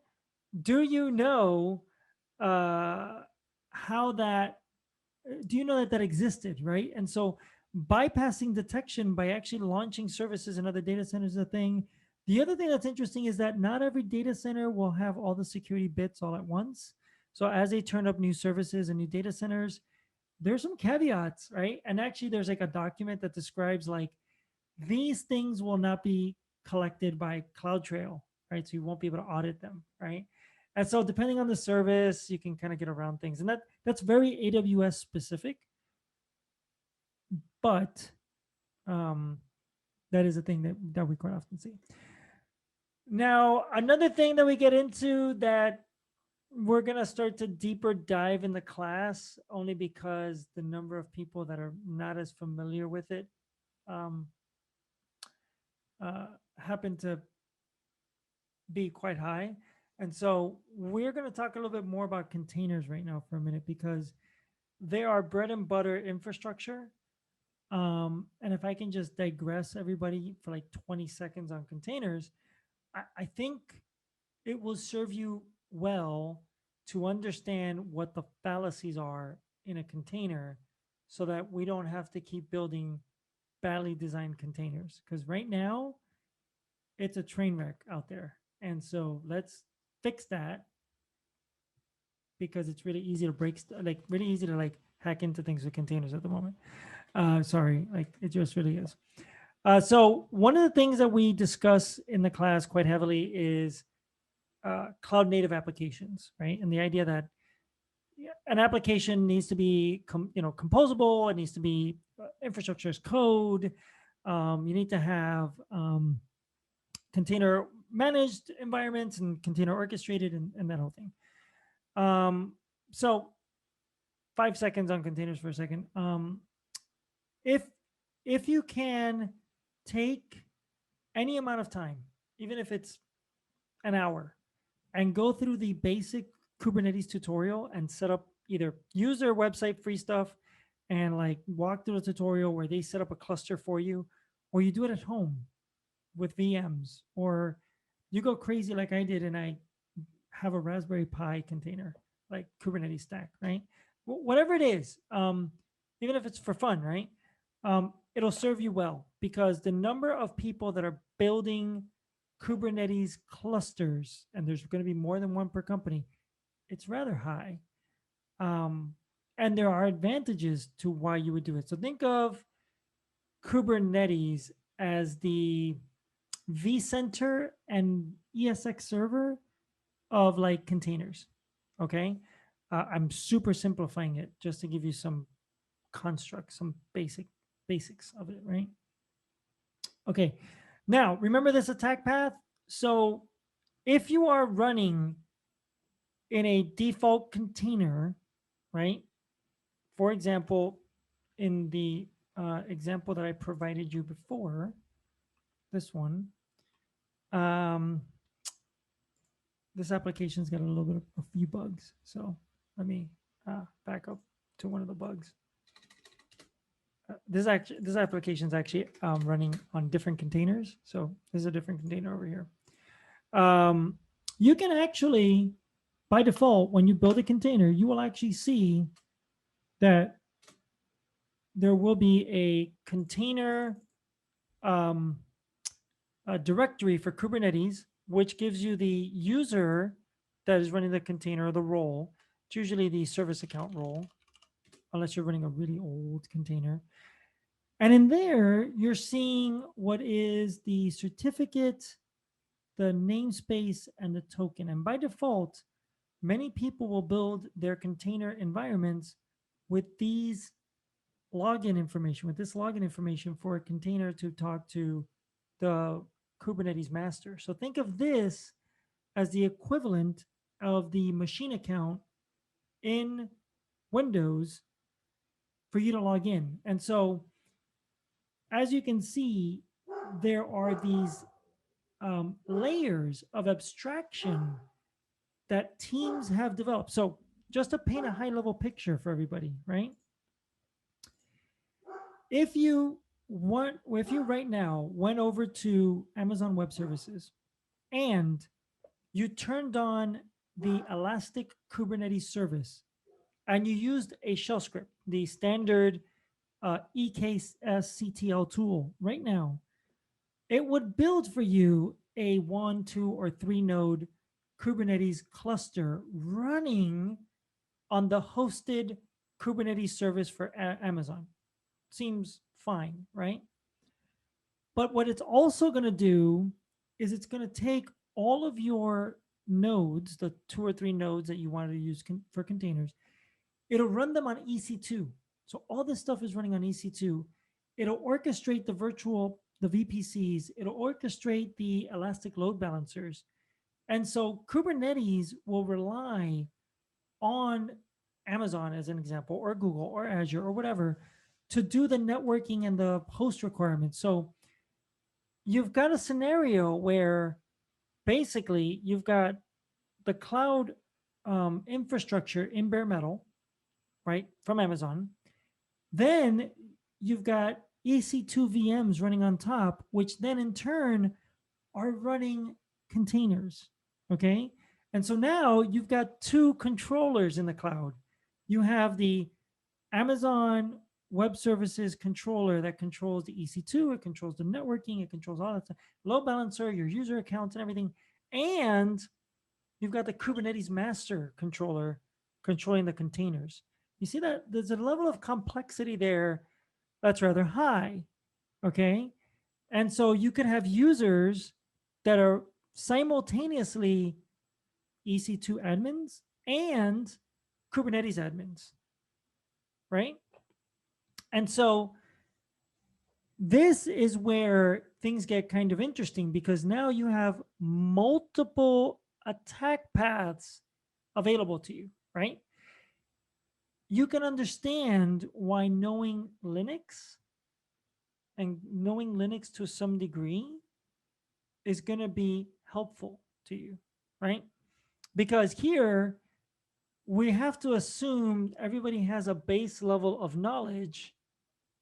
do you know how that, do you know that that existed, right? And so bypassing detection by actually launching services in other data centers is a thing. The other thing that's interesting is that not every data center will have all the security bits all at once. So as they turn up new services and new data centers, there's some caveats, right? And actually there's like a document that describes like these things will not be collected by CloudTrail, right? So you won't be able to audit them, right? And so depending on the service, you can kind of get around things. And that's very AWS specific, but that is a thing that we quite often see. Now, another thing that we get into that we're going to start to deeper dive in the class only because the number of people that are not as familiar with it happen to be quite high. And so we're going to talk a little bit more about containers right now for a minute because they are bread and butter infrastructure. And if I can just digress everybody for like 20 seconds on containers, I think it will serve you well to understand what the fallacies are in a container so that we don't have to keep building badly designed containers, because right now it's a train wreck out there. And so let's fix that, because it's really easy to like really easy to like hack into things with containers at the moment. Sorry, like it just really is. So one of the things that we discuss in the class quite heavily is cloud native applications, right? And the idea that an application needs to be composable. It needs to be infrastructure as code. You need to have container managed environments and container orchestrated and that whole thing. So 5 seconds on containers for a second. If you can take any amount of time, even if it's an hour, and go through the basic Kubernetes tutorial and set up, either use their website free stuff and like walk through a tutorial where they set up a cluster for you, or you do it at home with VMs, or you go crazy like I did and I have a Raspberry Pi container, like Kubernetes stack, right? Whatever it is, even if it's for fun, right? It'll serve you well, because the number of people that are building Kubernetes clusters, and there's going to be more than one per company, it's rather high. And there are advantages to why you would do it. So think of Kubernetes as the vCenter and ESX server of like containers. Okay. I'm super simplifying it just to give you some constructs, some basics of it, right? Okay. Now, remember this attack path? So if you are running in a default container, right? For example, in the example that I provided you before, this one, this application's got a little bit of a few bugs. So let me back up to one of the bugs. This application is actually running on different containers. So there's a different container over here. You can actually, by default, when you build a container, you will actually see that there will be a container a directory for Kubernetes, which gives you the user that is running the container, or the role. It's usually the service account role, unless you're running a really old container. And in there, you're seeing what is the certificate, the namespace, and the token. And by default, many people will build their container environments with these login information, with this login information for a container to talk to the Kubernetes master. So think of this as the equivalent of the machine account in Windows for you to log in. And so, as you can see, there are these layers of abstraction that teams have developed. So just to paint a high level picture for everybody, right? If you right now went over to Amazon Web Services and you turned on the Elastic Kubernetes service and you used a shell script, the standard EKSCTL tool right now, it would build for you a 1, 2, or 3 node Kubernetes cluster running on the hosted Kubernetes service for Amazon. Seems fine, right? But what it's also going to do is it's going to take all of your nodes, the 2 or 3 nodes that you wanted to use for containers, it'll run them on EC2. So all this stuff is running on EC2. It'll orchestrate the VPCs. It'll orchestrate the elastic load balancers. And so Kubernetes will rely on Amazon, as an example, or Google, or Azure, or whatever, to do the networking and the host requirements. So you've got a scenario where basically you've got the cloud infrastructure in bare metal, right, from Amazon. Then you've got EC2 VMs running on top, which then in turn are running containers, okay? And so now you've got 2 controllers in the cloud. You have the Amazon web services controller that controls the EC2, it controls the networking, it controls all that stuff, load balancer, your user accounts and everything. And you've got the Kubernetes master controller controlling the containers. You see that there's a level of complexity there that's rather high, okay? And so you could have users that are simultaneously EC2 admins and Kubernetes admins, right? And so this is where things get kind of interesting, because now you have multiple attack paths available to you, right? You can understand why knowing Linux and knowing Linux to some degree is going to be helpful to you, right? Because here we have to assume everybody has a base level of knowledge,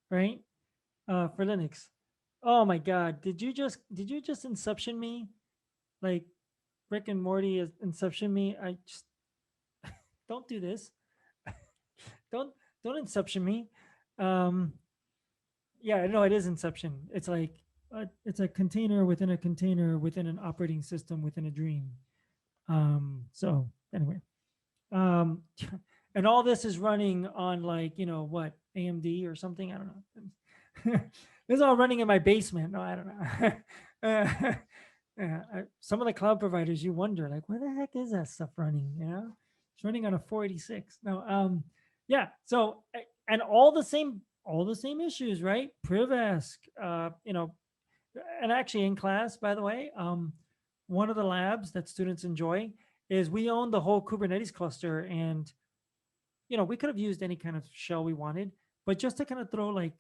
right? For Linux. Oh my God! Did you just Inception me? Like Rick and Morty is Inception me? I just don't do this. don't don't Inception me. Um, yeah, no, it is Inception. It's like it's a container within a container within an operating system within a dream. So anyway, um, and all this is running on like, you know what, AMD or something. I don't know. This is all running in my basement. No, I don't know. Yeah, some of the cloud providers, you wonder like, where the heck is that stuff running? You know, it's running on a 486. No, yeah. So and all the same issues, right? Privask, you know, and actually in class, by the way, one of the labs that students enjoy is we own the whole Kubernetes cluster, and you know, we could have used any kind of shell we wanted, but just to kind of throw like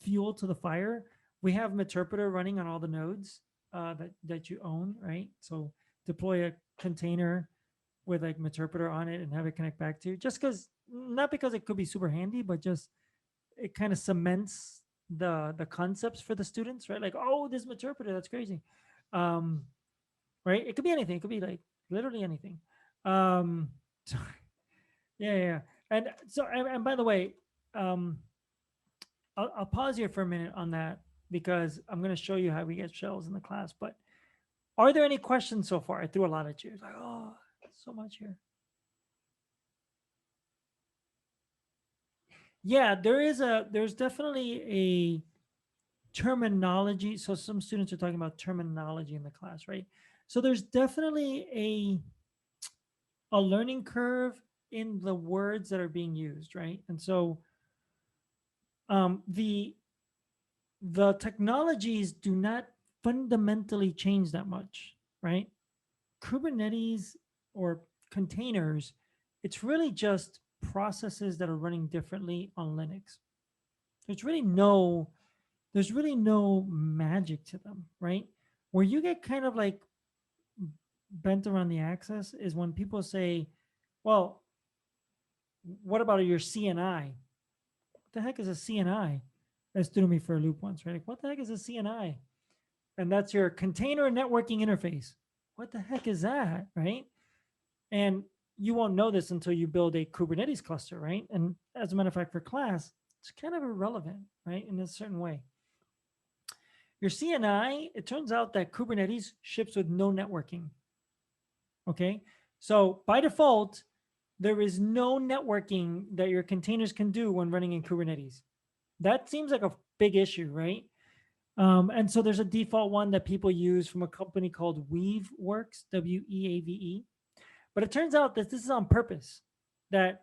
fuel to the fire, we have Meterpreter running on all the nodes that you own, right? So deploy a container with like Meterpreter on it and have it connect back to you, just because, not because it could be super handy, but just it kind of cements the concepts for the students, right? Like, oh, this Meterpreter, that's crazy. Right? It could be anything. It could be like literally anything. So yeah. And so, and by the way, I'll pause here for a minute on that, because I'm going to show you how we get shells in the class. But are there any questions so far? I threw a lot at you. It's like, oh, so much here. Yeah, there's definitely a terminology. So some students are talking about terminology in the class, right? So there's definitely a learning curve in the words that are being used, right? And so the technologies do not fundamentally change that much, right? Kubernetes or containers, it's really just processes that are running differently on Linux. There's really no magic to them, right? Where you get kind of like bent around the axis is when people say, well, what about your CNI? What the heck is a CNI? That threw me for a loop once, right? Like, what the heck is a CNI? And that's your container networking interface. What the heck is that, right? And you won't know this until you build a Kubernetes cluster, right? And as a matter of fact, for class, it's kind of irrelevant, right? In a certain way. Your CNI, it turns out that Kubernetes ships with no networking. Okay. So by default, there is no networking that your containers can do when running in Kubernetes. That seems like a big issue, right? And so there's a default one that people use from a company called Weaveworks, WEAVE. But it turns out that this is on purpose, that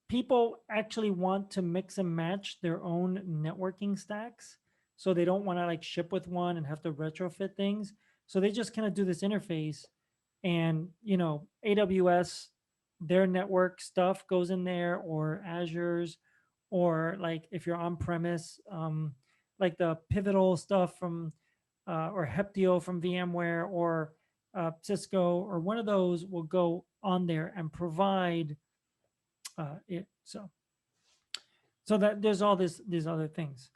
people actually want to mix and match their own networking stacks. So they don't want to like ship with one and have to retrofit things. So they just kind of do this interface, and, you know, AWS, their network stuff goes in there, or Azure's, or like if you're on premise, like the Pivotal stuff from, or Heptio from VMware, or Cisco, or one of those will go on there and provide it. So that there's all these other things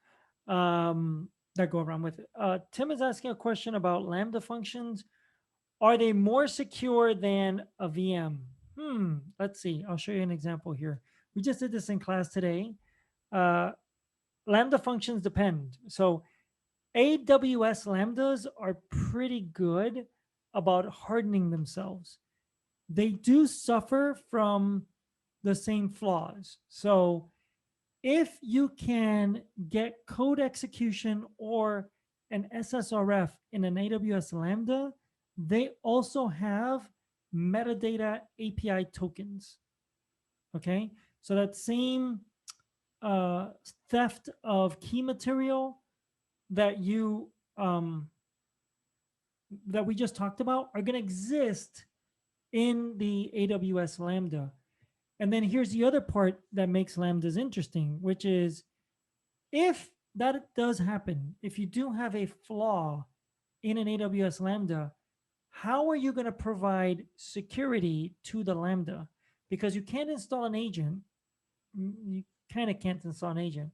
that go around with it. Tim is asking a question about Lambda functions. Are they more secure than a VM? Let's see. I'll show you an example here. we just did this in class today. Lambda functions depend. So AWS Lambdas are pretty good about hardening themselves. They do suffer from the same flaws. So if you can get code execution or an SSRF in an AWS Lambda, they also have metadata API tokens. Okay, so that same theft of key material that you that we just talked about are going to exist in the AWS Lambda. And then here's the other part that makes Lambdas interesting, which is if that does happen, if you do have a flaw in an AWS Lambda, how are you going to provide security to the Lambda? Because you can't install an agent. You kind of can't install an agent.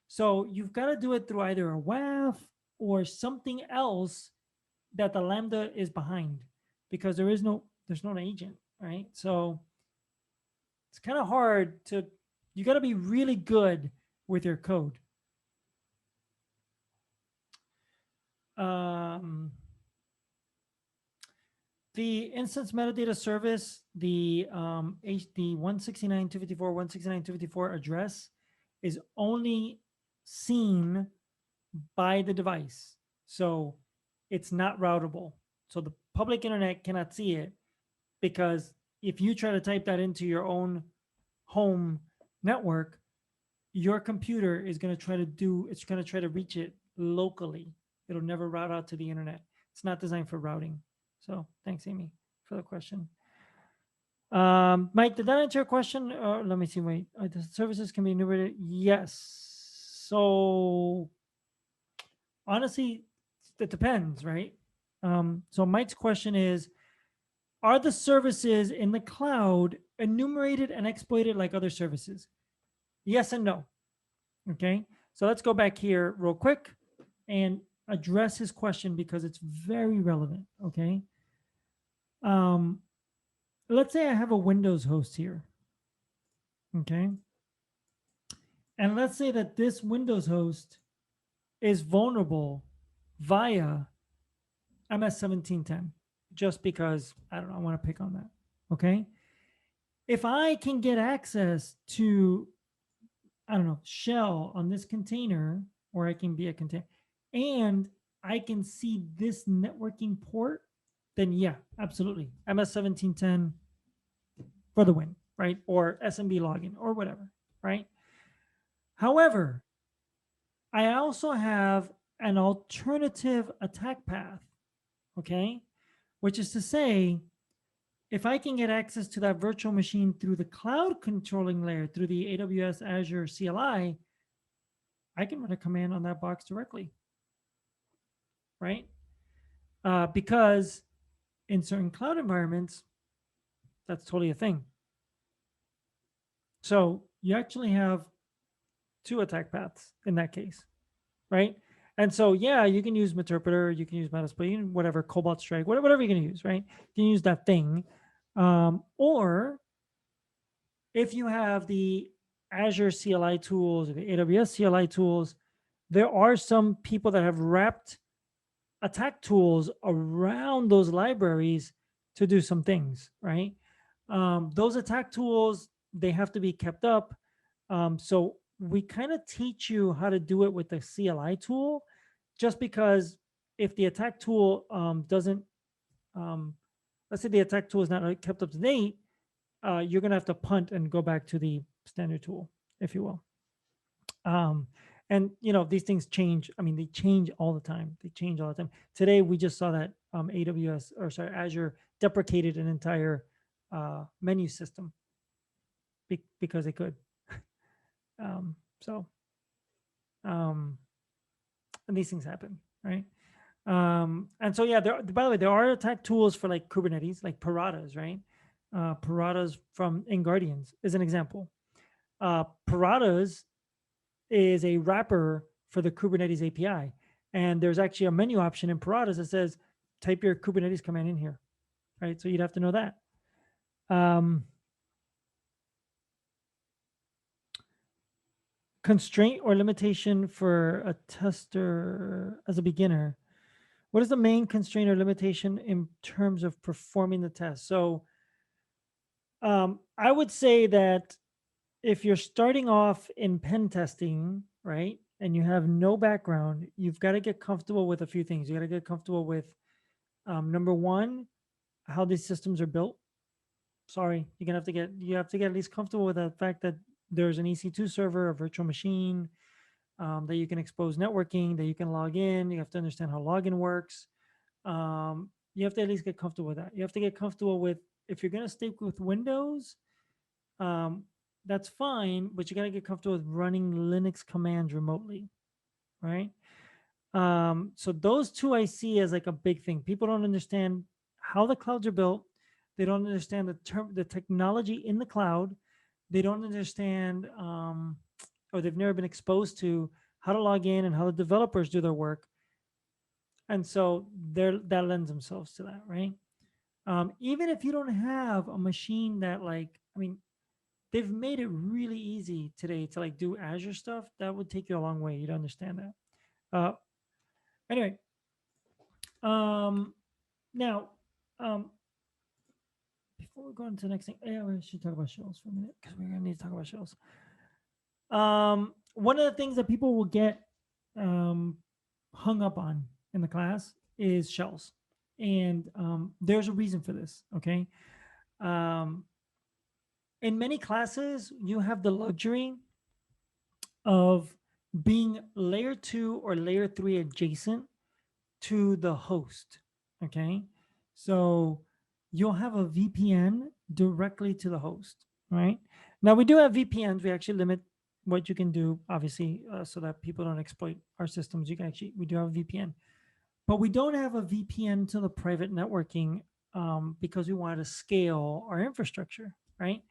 So you've got to do it through either a WAF or something else that the Lambda is behind, because there's no agent, right? So it's kind of hard to, you got to be really good with your code. The instance metadata service, the 169.254 address is only seen by the device. So it's not routable. So the public internet cannot see it, because if you try to type that into your own home network, your computer is going to try to reach it locally. It'll never route out to the internet. It's not designed for routing. So thanks, Amy, for the question. Mike, did that answer your question? Let me see. Wait, the services can be enumerated. Yes. So honestly, it depends, right? So Mike's question is, are the services in the cloud enumerated and exploited like other services? Yes and no. Okay, so let's go back here real quick and address his question, because it's very relevant. Okay, let's say I have a Windows host here. Okay, and let's say that this Windows host is vulnerable via MS 1710, just because, I don't know, I want to pick on that. Okay, if I can get access to, I don't know, shell on this container, or I can be a container, and I can see this networking port, then yeah, absolutely. MS 1710 for the win, right? Or SMB login or whatever, right? However, I also have an alternative attack path, okay? Which is to say, if I can get access to that virtual machine through the cloud controlling layer, through the AWS Azure CLI, I can run a command on that box directly, right? Because in certain cloud environments, that's totally a thing. So you actually have two attack paths in that case, right? And so, yeah, you can use Meterpreter, you can use Metasploit, whatever, Cobalt Strike, whatever you're going to use, right? You can use that thing. Or if you have the Azure CLI tools or the AWS CLI tools, there are some people that have wrapped attack tools around those libraries to do some things, right? Those attack tools, they have to be kept up. So we kind of teach you how to do it with the CLI tool, just because if the attack tool doesn't, let's say the attack tool is not kept up to date, you're going to have to punt and go back to the standard tool, if you will. And you know, these things change. I mean, they change all the time. They change all the time. Today, we just saw that Azure deprecated an entire menu system because they could. And these things happen, right? And so, yeah, by the way, there are attack tools for like Kubernetes, like Paradas, right? Paradas from InGuardians is an example. Paradas is a wrapper for the Kubernetes API. And there's actually a menu option in Paradas that says, type your Kubernetes command in here, right? So you'd have to know that. constraint or limitation for a tester as a beginner. What is the main constraint or limitation in terms of performing the test? So I would say that if you're starting off in pen testing, right, and you have no background, you've got to get comfortable with a few things. You got to get comfortable with number one, how these systems are built. Sorry, you have to get at least comfortable with the fact that there's an EC2 server, a virtual machine, that you can expose networking, that you can log in. You have to understand how login works. You have to at least get comfortable with that. You have to get comfortable with, if you're going to stick with Windows, that's fine, but you got to get comfortable with running Linux commands remotely, right? So those two I see as like a big thing. People don't understand how the clouds are built. They don't understand the technology in the cloud. They don't understand, or they've never been exposed to how to log in and how the developers do their work. And so that lends themselves to that, right? Even if you don't have a machine that, like, I mean, they've made it really easy today to like do Azure stuff. That would take you a long way. You'd understand that. Anyway, now, before we go on to the next thing, yeah, we should talk about shells for a minute because we're gonna need to talk about shells. One of the things that people will get hung up on in the class is shells, and there's a reason for this. Okay, in many classes, you have the luxury of being layer 2 or layer 3 adjacent to the host. Okay, so you'll have a VPN directly to the host, right? Now we do have VPNs. We actually limit what you can do, obviously, so that people don't exploit our systems. We do have a VPN, but we don't have a VPN to the private networking because we wanted to scale our infrastructure, right?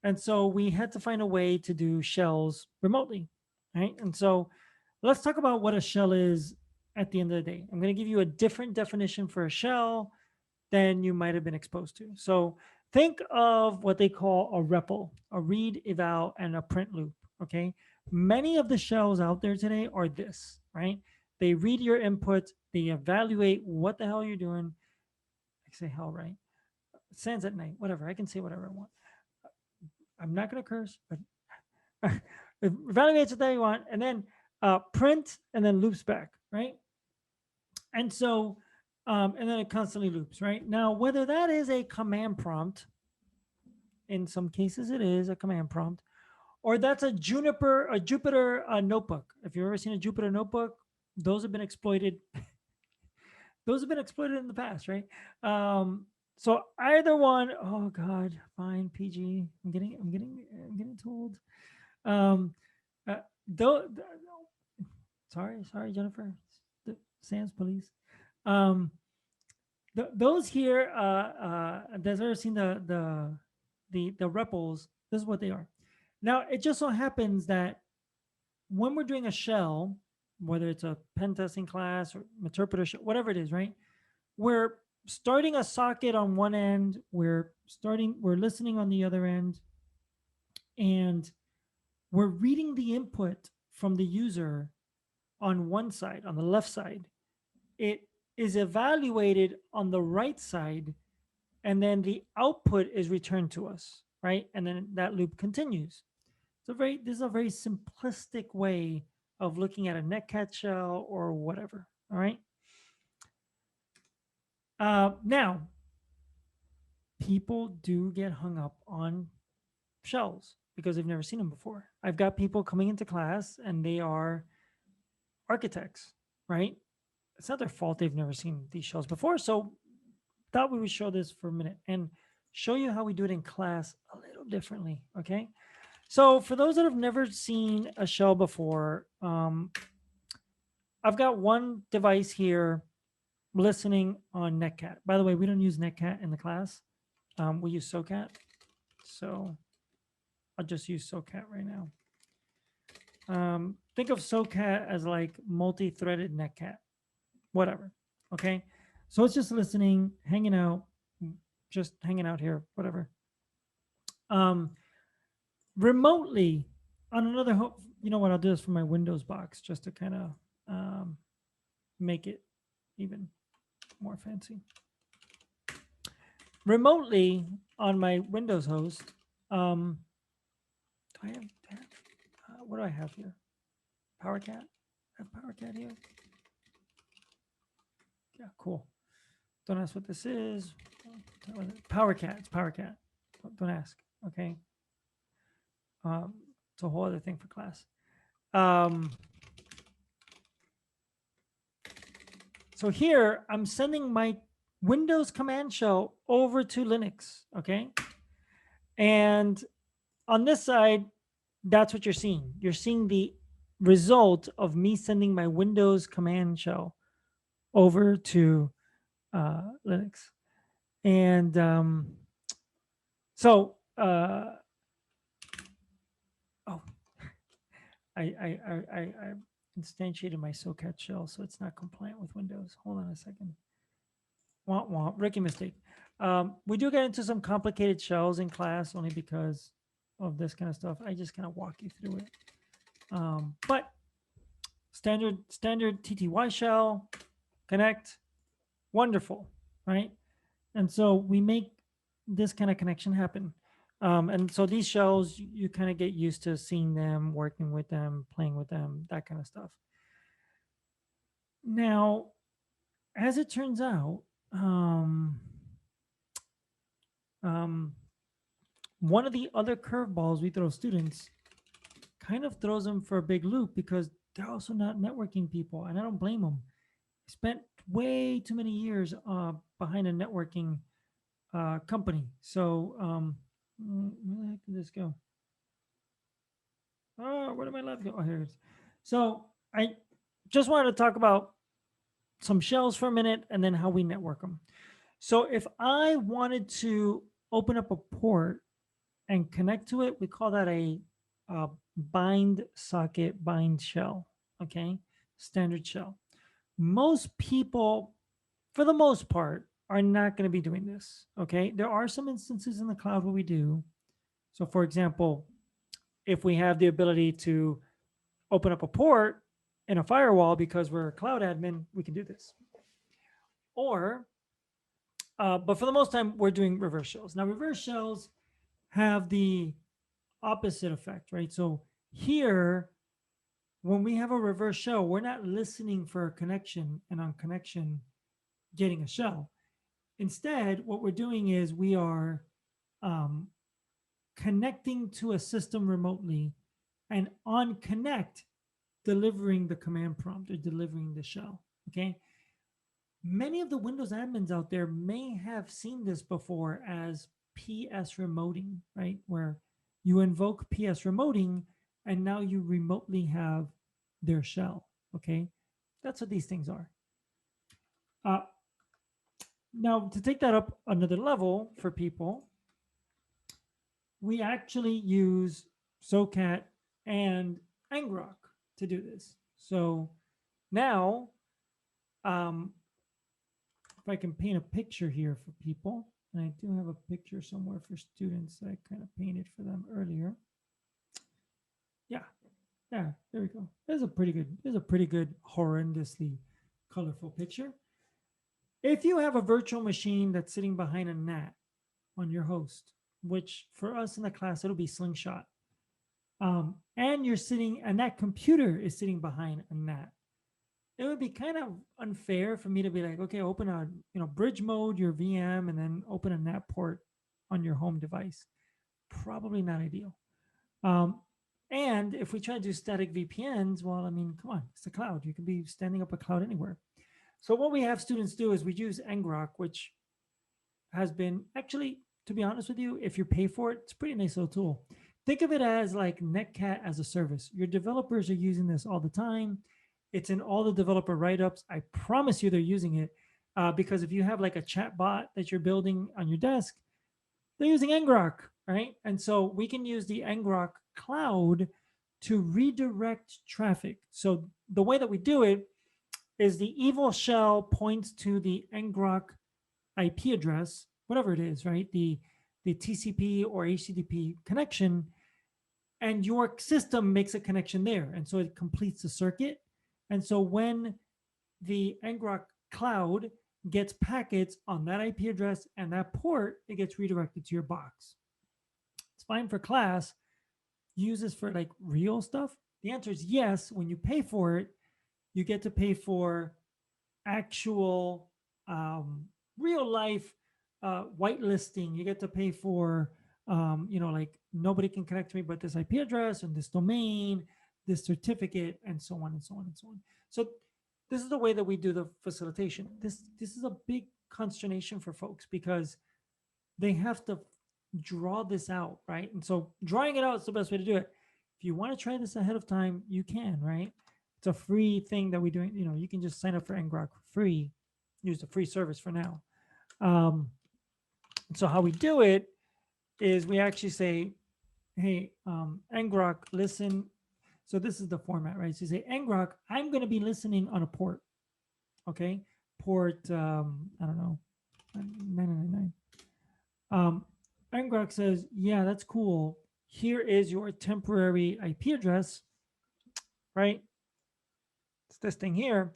And so we had to find a way to do shells remotely, right? And so let's talk about what a shell is at the end of the day. I'm going to give you a different definition for a shell than you might have been exposed to. So think of what they call a REPL, a read, eval, and a print loop, okay? Many of the shells out there today are this, right? They read your input, they evaluate what the hell you're doing. I say hell, right? SANS at night, whatever. I can say whatever I want. I'm not going to curse, but it evaluates what you want, and then print, and then loops back, right? And so, and then it constantly loops, right? Now, whether that is a command prompt, in some cases it is a command prompt, or that's a Jupyter notebook. If you've ever seen a Jupyter notebook, those have been exploited. Those have been exploited in the past, right? So either one, oh God, fine, PG. I'm getting told. Though, sorry, Jennifer. The SANS police. Those here, that's ever seen the REPLs. This is what they are. Now, it just so happens that when we're doing a shell, whether it's a pen testing class or interpreter shell, whatever it is, right? We're starting a socket on one end, we're listening on the other end, and we're reading the input from the user on one side, on the left side. It is evaluated on the right side, and then the output is returned to us, right? And then that loop continues. This is a very simplistic way of looking at a netcat shell or whatever, all right? Now, people do get hung up on shells because they've never seen them before. I've got people coming into class and they are architects, right? It's not their fault they've never seen these shells before. So thought we would show this for a minute and show you how we do it in class a little differently, okay? So for those that have never seen a shell before, I've got one device here listening on Netcat. By the way, we don't use Netcat in the class. We use SOCAT. So I'll just use SOCAT right now. Think of SOCAT as like multi-threaded Netcat, whatever. Okay. So it's just listening, hanging out here, whatever. Remotely, on another, you know what, I'll do this for my Windows box just to kind of make it even more fancy. Remotely on my Windows host, what do I have here? PowerCat? I have PowerCat here. Yeah, cool. Don't ask what this is. PowerCat. It's PowerCat. Don't ask. Okay. It's a whole other thing for class. So here I'm sending my Windows command shell over to Linux. Okay. And on this side, that's what you're seeing. You're seeing the result of me sending my Windows command shell over to Linux. And so, I instantiated my SOCAT shell, so it's not compliant with Windows. Hold on a second. Womp womp, rookie mistake. We do get into some complicated shells in class only because of this kind of stuff. I just kind of walk you through it. But standard TTY shell, connect, wonderful, right? And so we make this kind of connection happen. And so these shells, you kind of get used to seeing them, working with them, playing with them, that kind of stuff. Now, as it turns out, one of the other curveballs we throw students kind of throws them for a big loop because they're also not networking people, and I don't blame them. I spent way too many years behind a networking company. So where the heck did this go? Oh, where did my left go? Oh, here it is. So I just wanted to talk about some shells for a minute and then how we network them. So if I wanted to open up a port and connect to it, we call that a bind socket bind shell. Okay, standard shell. Most people, for the most part, are not going to be doing this. Okay, there are some instances in the cloud where we do. So, for example, if we have the ability to open up a port in a firewall because we're a cloud admin, we can do this. Or, but for the most time, we're doing reverse shells. Now, reverse shells have the opposite effect, right? So here, when we have a reverse shell, we're not listening for a connection and on connection getting a shell. Instead, what we're doing is we are connecting to a system remotely and on connect delivering the command prompt or delivering the shell. Okay. Many of the Windows admins out there may have seen this before as PS remoting, right? Where you invoke PS remoting and now you remotely have their shell. Okay. That's what these things are. Now, to take that up another level for people, we actually use SOCAT and ngrok to do this. So now, if I can paint a picture here for people, and I do have a picture somewhere for students that I kind of painted for them earlier. Yeah, there we go. There's a pretty good, horrendously colorful picture. If you have a virtual machine that's sitting behind a NAT on your host, which for us in the class, it'll be Slingshot, and you're sitting, and that computer is sitting behind a NAT, it would be kind of unfair for me to be like, okay, open a, bridge mode your VM and then open a NAT port on your home device. Probably not ideal. And if we try to do static VPNs, well, I mean, come on, it's the cloud. You can be standing up a cloud anywhere. So what we have students do is we use ngrok, which has been actually, to be honest with you, if you pay for it, it's a pretty nice little tool. Think of it as like Netcat as a service. Your developers are using this all the time. It's in all the developer write-ups. I promise you they're using it because if you have like a chat bot that you're building on your desk, they're using ngrok, right? And so we can use the ngrok cloud to redirect traffic. So the way that we do it is the evil shell points to the ngrok IP address, whatever it is, right? The TCP or HTTP connection. and your system makes a connection there. And so it completes the circuit. And so when the ngrok cloud gets packets on that IP address and that port, it gets redirected to your box. It's fine for class. Use this for like real stuff. The answer is yes. When you pay for it, you get to pay for actual real life whitelisting. You get to pay for, like nobody can connect to me but this IP address and this domain, this certificate, and so on and so on and so on. So this is the way that we do the facilitation. This is a big consternation for folks because they have to draw this out, right? And so drawing it out is the best way to do it. If you want to try this ahead of time, you can, right? It's a free thing that we do. You can just sign up for ngrok for free, use the free service for now. So how we do it is we actually say, hey, ngrok, listen. So this is the format, right? So you say, ngrok, I'm going to be listening on a port. Okay. Port, I don't know, 999. ngrok says, yeah, that's cool. Here is your temporary IP address, right? It's this thing here.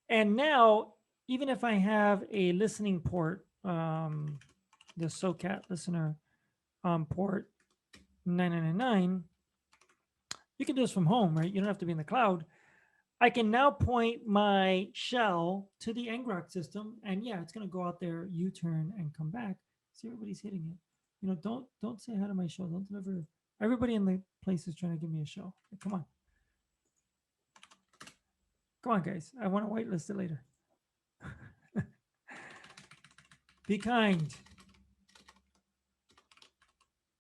And now, even if I have a listening port, the SOCAT listener port 9999, you can do this from home, right? You don't have to be in the cloud. I can now point my shell to the ngrok system, and yeah, it's going to go out there, U-turn, and come back. See, everybody's hitting it. Don't say hi to my shell. Don't ever. Everybody in the place is trying to give me a shell. Come on. Come on, guys. I want to whitelist it later. Be kind.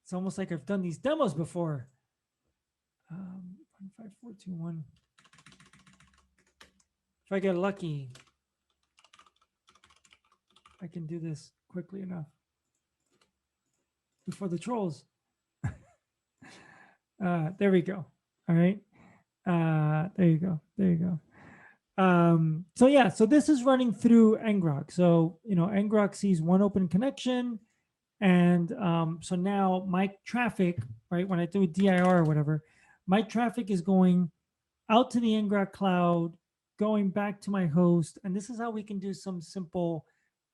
It's almost like I've done these demos before. 15421. If I get lucky, I can do this quickly enough before the trolls. There we go. All right. There you go. There you go. So yeah, so this is running through ngrok. So, ngrok sees one open connection. And so now my traffic, right, when I do a DIR or whatever, my traffic is going out to the ngrok cloud, going back to my host. And this is how we can do some simple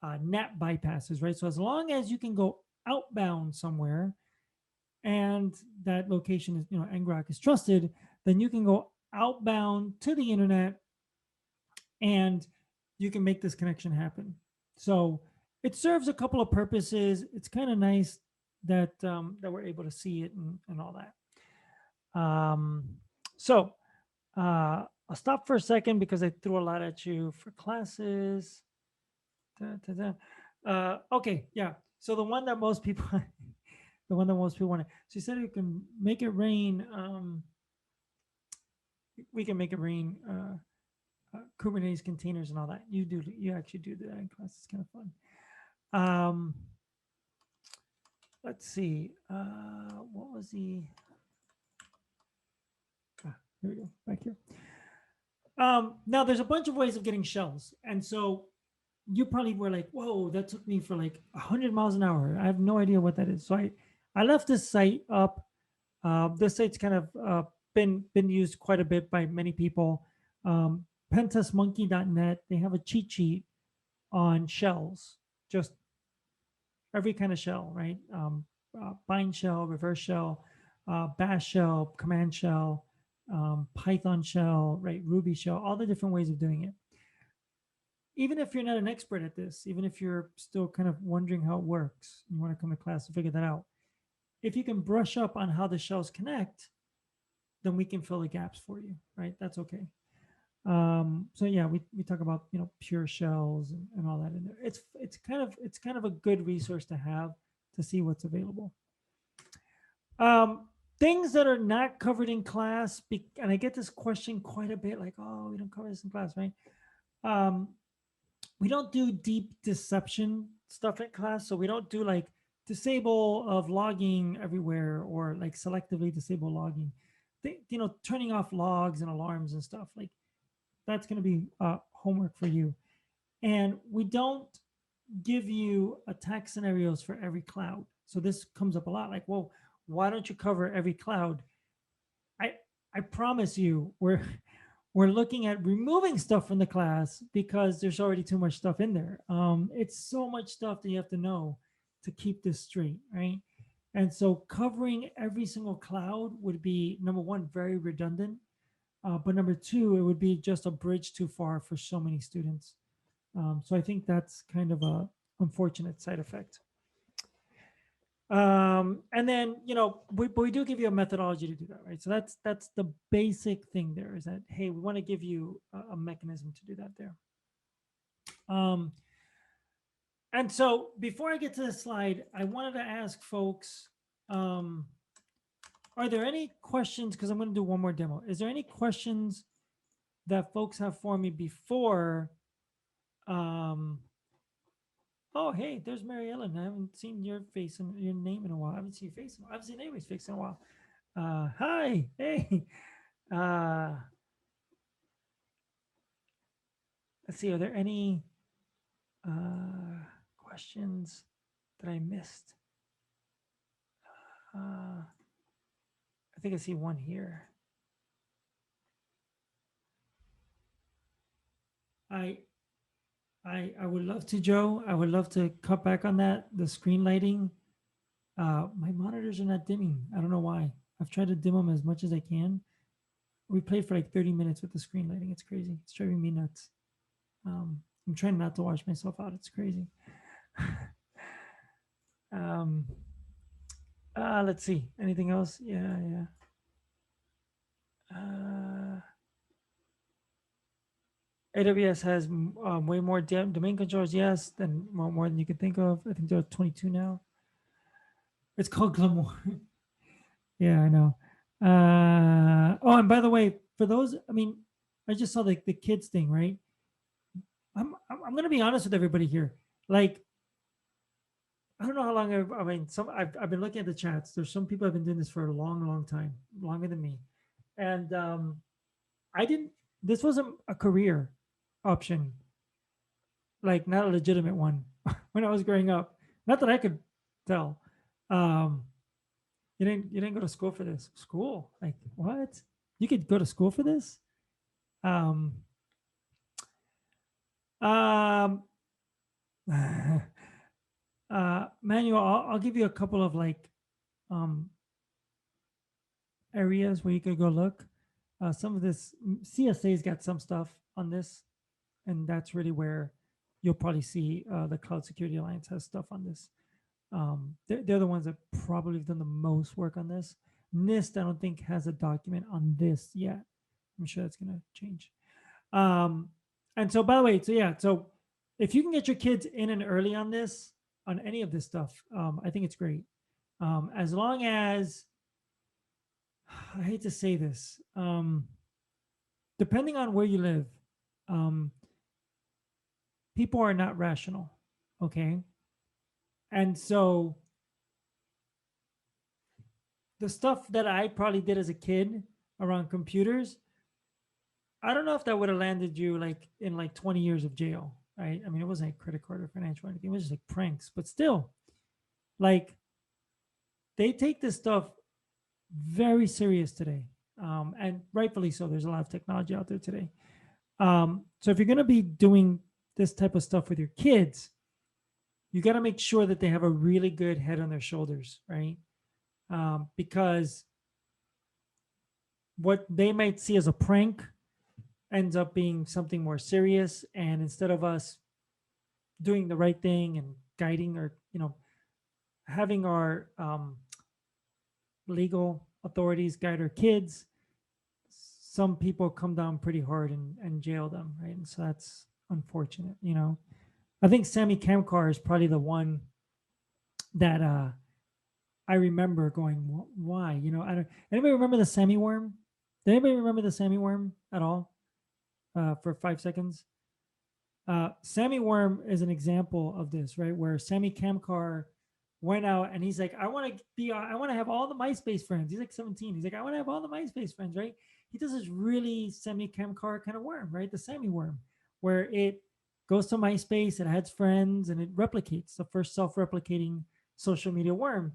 NAT bypasses, right? So as long as you can go outbound somewhere and that location is, ngrok is trusted, then you can go outbound to the internet and you can make this connection happen. So it serves a couple of purposes. It's kind of nice that that we're able to see it and all that. So I'll stop for a second because I threw a lot at you for classes. Okay, yeah. So the one that most people, wanted. She said you can make it rain. We can make it rain. Kubernetes containers and all that. You actually do that in class. It's kind of fun. Let's see. What was the? Here we go. Back here. Now there's a bunch of ways of getting shells, and so you probably were like, "Whoa, that took me for like 100 miles an hour." I have no idea what that is. So I left this site up. This site's kind of been used quite a bit by many people. Pentestmonkey.net, they have a cheat sheet on shells, just every kind of shell, right? Bind shell, reverse shell, bash shell, command shell, Python shell, right? Ruby shell, all the different ways of doing it. Even if you're not an expert at this, even if you're still kind of wondering how it works, you want to come to class to figure that out. If you can brush up on how the shells connect, then we can fill the gaps for you, right? That's okay. So yeah, we talk about pure shells and all that in there. It's kind of a good resource to have to see what's available. Things that are not covered in class, and I get this question quite a bit, like, oh, we don't cover this in class, right? We don't do deep deception stuff in class, so we don't do like disable of logging everywhere or like selectively disable logging. Turning off logs and alarms and stuff like. That's going to be homework for you. And we don't give you attack scenarios for every cloud. So this comes up a lot like, well, why don't you cover every cloud? I promise you, we're looking at removing stuff from the class because there's already too much stuff in there. It's so much stuff that you have to know to keep this straight, right? And so covering every single cloud would be, number one, very redundant. But number two, it would be just a bridge too far for so many students. So I think that's kind of a unfortunate side effect. And then, we do give you a methodology to do that, right? So that's the basic thing there, is that, hey, we want to give you a mechanism to do that there. And so before I get to this slide, I wanted to ask folks, are there any questions? Because I'm going to do one more demo. Is there any questions that folks have for me before? Oh, hey, there's Mary Ellen. I haven't seen your face and your name in a while. I haven't seen your face. I haven't seen anybody's face in a while. Hi, hey. Let's see. Are there any questions that I missed? I think I see one here. I would love to, Joe. I would love to cut back on that. The screen lighting. My monitors are not dimming. I don't know why. I've tried to dim them as much as I can. We played for like 30 minutes with the screen lighting. It's crazy. It's driving me nuts. I'm trying not to wash myself out. It's crazy. Let's see. Anything else? Yeah. AWS has way more domain controllers, yes, than more than you can think of. I think there are 22 now. It's called Glamour. Yeah, I know. Oh, and by the way, for those, I mean, I just saw the kids thing, right? I'm gonna be honest with everybody here. Like, I don't know how long I've been looking at the chats. There's some people have been doing this for a long time, longer than me. And this wasn't a career option, like not a legitimate one when I was growing up. Not that I could tell. You didn't go to school for this. School? Like what? You could go to school for this? Manuel, I'll give you a couple of like areas where you could go look. Some of this CSA's got some stuff on this, and that's really where you'll probably see the Cloud Security Alliance has stuff on this. They're the ones that probably have done the most work on this. NIST, I don't think, has a document on this yet. I'm sure that's going to change. And so, by the way, so if you can get your kids in and early on this, on any of this stuff, I think it's great. As long as, I hate to say this, depending on where you live, people are not rational, okay? And so the stuff that I probably did as a kid around computers, I don't know if that would have landed you like in like 20 years of jail, right? I mean, it wasn't a credit card or financial or anything. It was just like pranks, but still, like they take this stuff very serious today. And rightfully so. There's a lot of technology out there today. So if you're going to be doing this type of stuff with your kids, you got to make sure that they have a really good head on their shoulders, right? Because what they might see as a prank ends up being something more serious. And instead of us doing the right thing and guiding or, having our legal authorities guide our kids, some people come down pretty hard and jail them, right? And so that's unfortunate, I think Sammy Kamkar is probably the one that I remember going, why? I don't. Anybody remember the Sammy worm? Did anybody remember the Sammy worm at all? For 5 seconds. Sammy worm is an example of this, right? Where Sammy Kamkar went out and he's like, I want to have all the MySpace friends. He's like 17. He's like, I want to have all the MySpace friends, right? He does this really Sammy Kamkar kind of worm, right? The Sammy worm, where it goes to MySpace, it adds friends, and it replicates, the first self-replicating social media worm.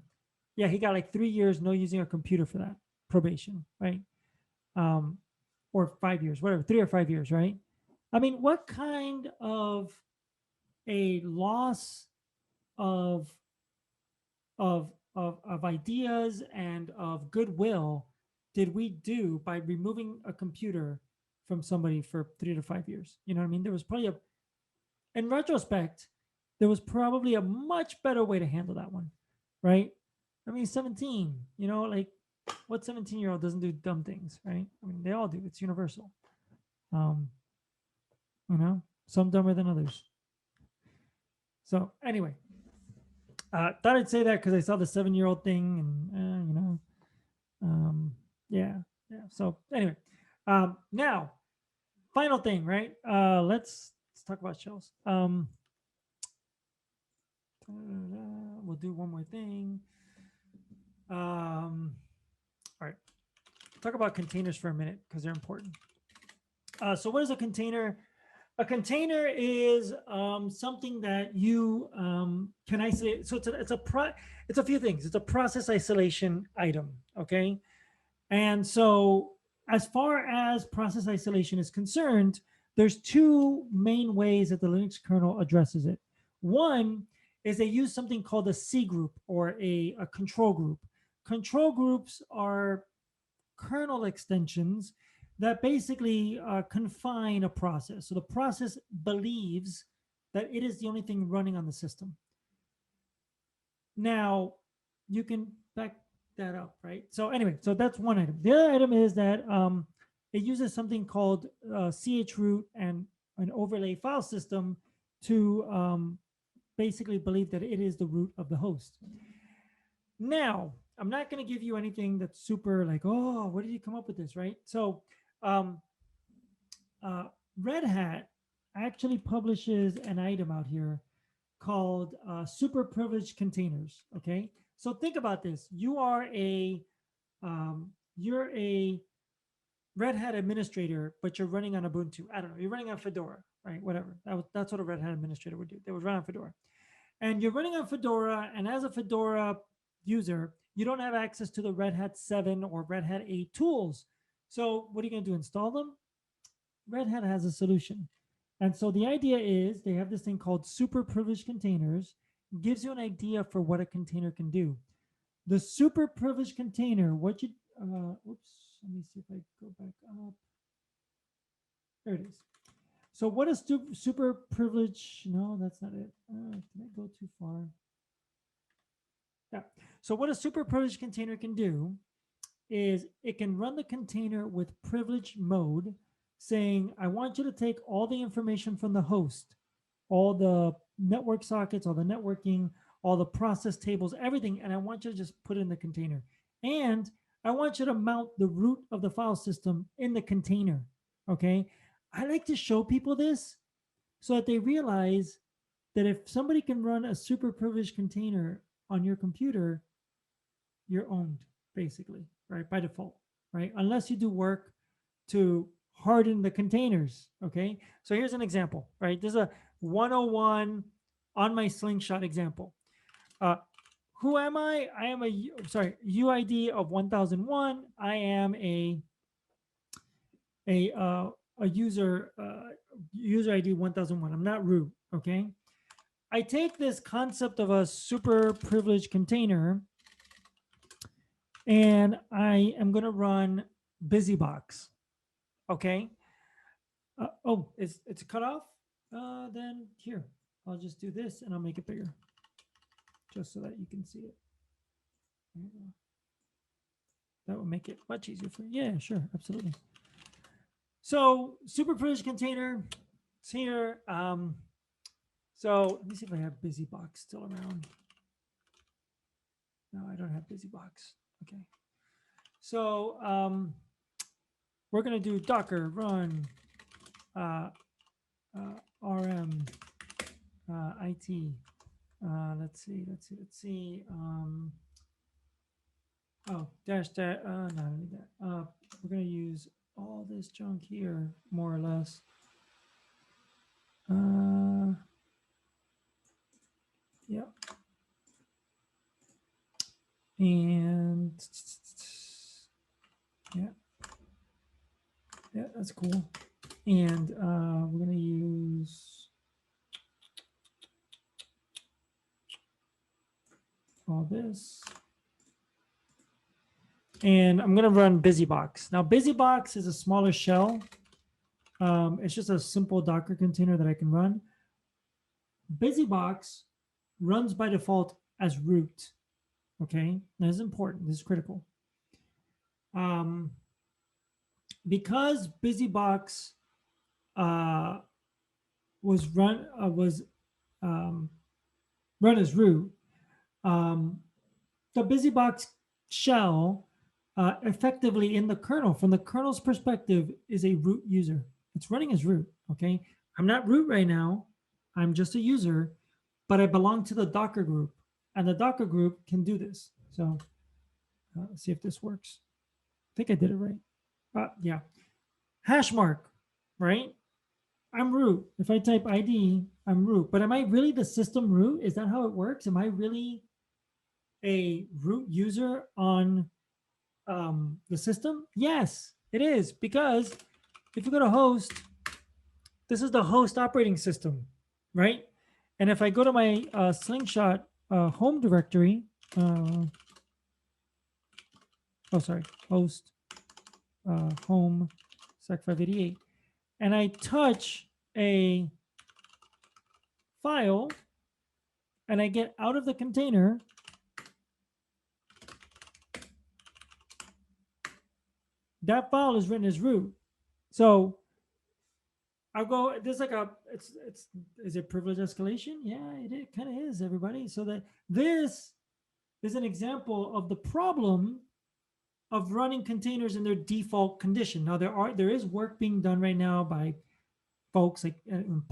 Yeah, he got like 3 years no using a computer for that probation, right? Or 5 years, whatever, 3 or 5 years, right? I mean, what kind of a loss of of ideas and of goodwill did we do by removing a computer from somebody for 3 to 5 years? You know what I mean? There was probably in retrospect, there was probably a much better way to handle that one, right? I mean, 17, you know, like what 17-year-old doesn't do dumb things, right? I mean, they all do. It's universal. Um, you know, some dumber than others. So anyway, thought I'd say that because I saw the 7-year-old thing, and you know, yeah, yeah. So anyway, now final thing, right? Let's talk about shells. We'll do one more thing. All right, talk about containers for a minute because they're important. So what is a container? A container is something that you can isolate. So it's a few things. It's a process isolation item. Okay, and so as far as process isolation is concerned, there's two main ways that the Linux kernel addresses it. One is they use something called a C group or a control group. Control groups are kernel extensions that basically confine a process. So the process believes that it is the only thing running on the system. Now, you can back that up, right? So anyway, so that's one item. The other item is that it uses something called chroot and an overlay file system to basically believe that it is the root of the host. Now, I'm not going to give you anything that's super like, oh, where did you come up with this, right? So um, Red Hat actually publishes an item out here called super privileged containers. Okay, so think about this: you're a Red Hat administrator, but you're running on Ubuntu. I don't know. You're running on Fedora, right? Whatever. That's what a Red Hat administrator would do. They would run on Fedora, and you're running on Fedora. And as a Fedora user, you don't have access to the Red Hat 7 or Red Hat 8 tools. So what are you going to do? Install them? Red Hat has a solution. And so the idea is they have this thing called super privileged containers, gives you an idea for what a container can do. The super privileged container, what you, oops, let me see if I go back up. There it is. So what is super privileged? No, that's not it. Did I go too far? Yeah. So what a super privileged container can do is it can run the container with privilege mode, saying, I want you to take all the information from the host, all the network sockets, all the networking, all the process tables, everything, and I want you to just put it in the container. And I want you to mount the root of the file system in the container. Okay. I like to show people this so that they realize that if somebody can run a super privileged container on your computer, you're owned basically, right? By default, right? Unless you do work to harden the containers. Okay. So here's an example, right? This is a 101 on my slingshot example. Who am I? I am UID of 1001. I am a user user ID 1001. I'm not root. Okay. I take this concept of a super privileged container and I am going to run BusyBox. Okay. Oh, it's cut off. Then here, I'll just do this and I'll make it bigger just so that you can see it. That will make it much easier for you. Yeah, sure. Absolutely. So super privileged container, it's here. So let me see if I have BusyBox still around. No, I don't have BusyBox. Okay. So we're going to do Docker run RM IT. Let's see. Oh, dash that. No, I don't need that. We're going to use all this junk here, more or less. Yeah. And yeah, that's cool. And we're going to use all this. And I'm going to run BusyBox. Now, BusyBox is a smaller shell. It's just a simple Docker container that I can run. BusyBox runs by default as root. Okay, that is important. This is critical. Because BusyBox was run as root, the BusyBox shell effectively in the kernel, from the kernel's perspective, is a root user. It's running as root. Okay, I'm not root right now. I'm just a user, but I belong to the Docker group, and the Docker group can do this. So let's see if this works. I think I did it right. Yeah. Hash mark, right? I'm root. If I type ID, I'm root. But am I really the system root? Is that how it works? Am I really a root user on the system? Yes, it is. Because if you go to host, this is the host operating system, right? And if I go to my Slingshot home directory, host home sec588, and I touch a file and I get out of the container, that file is written as root. So I'll go, there's like is it privilege escalation? Yeah, it kind of is, everybody. So that this is an example of the problem of running containers in their default condition. Now there is work being done right now by folks like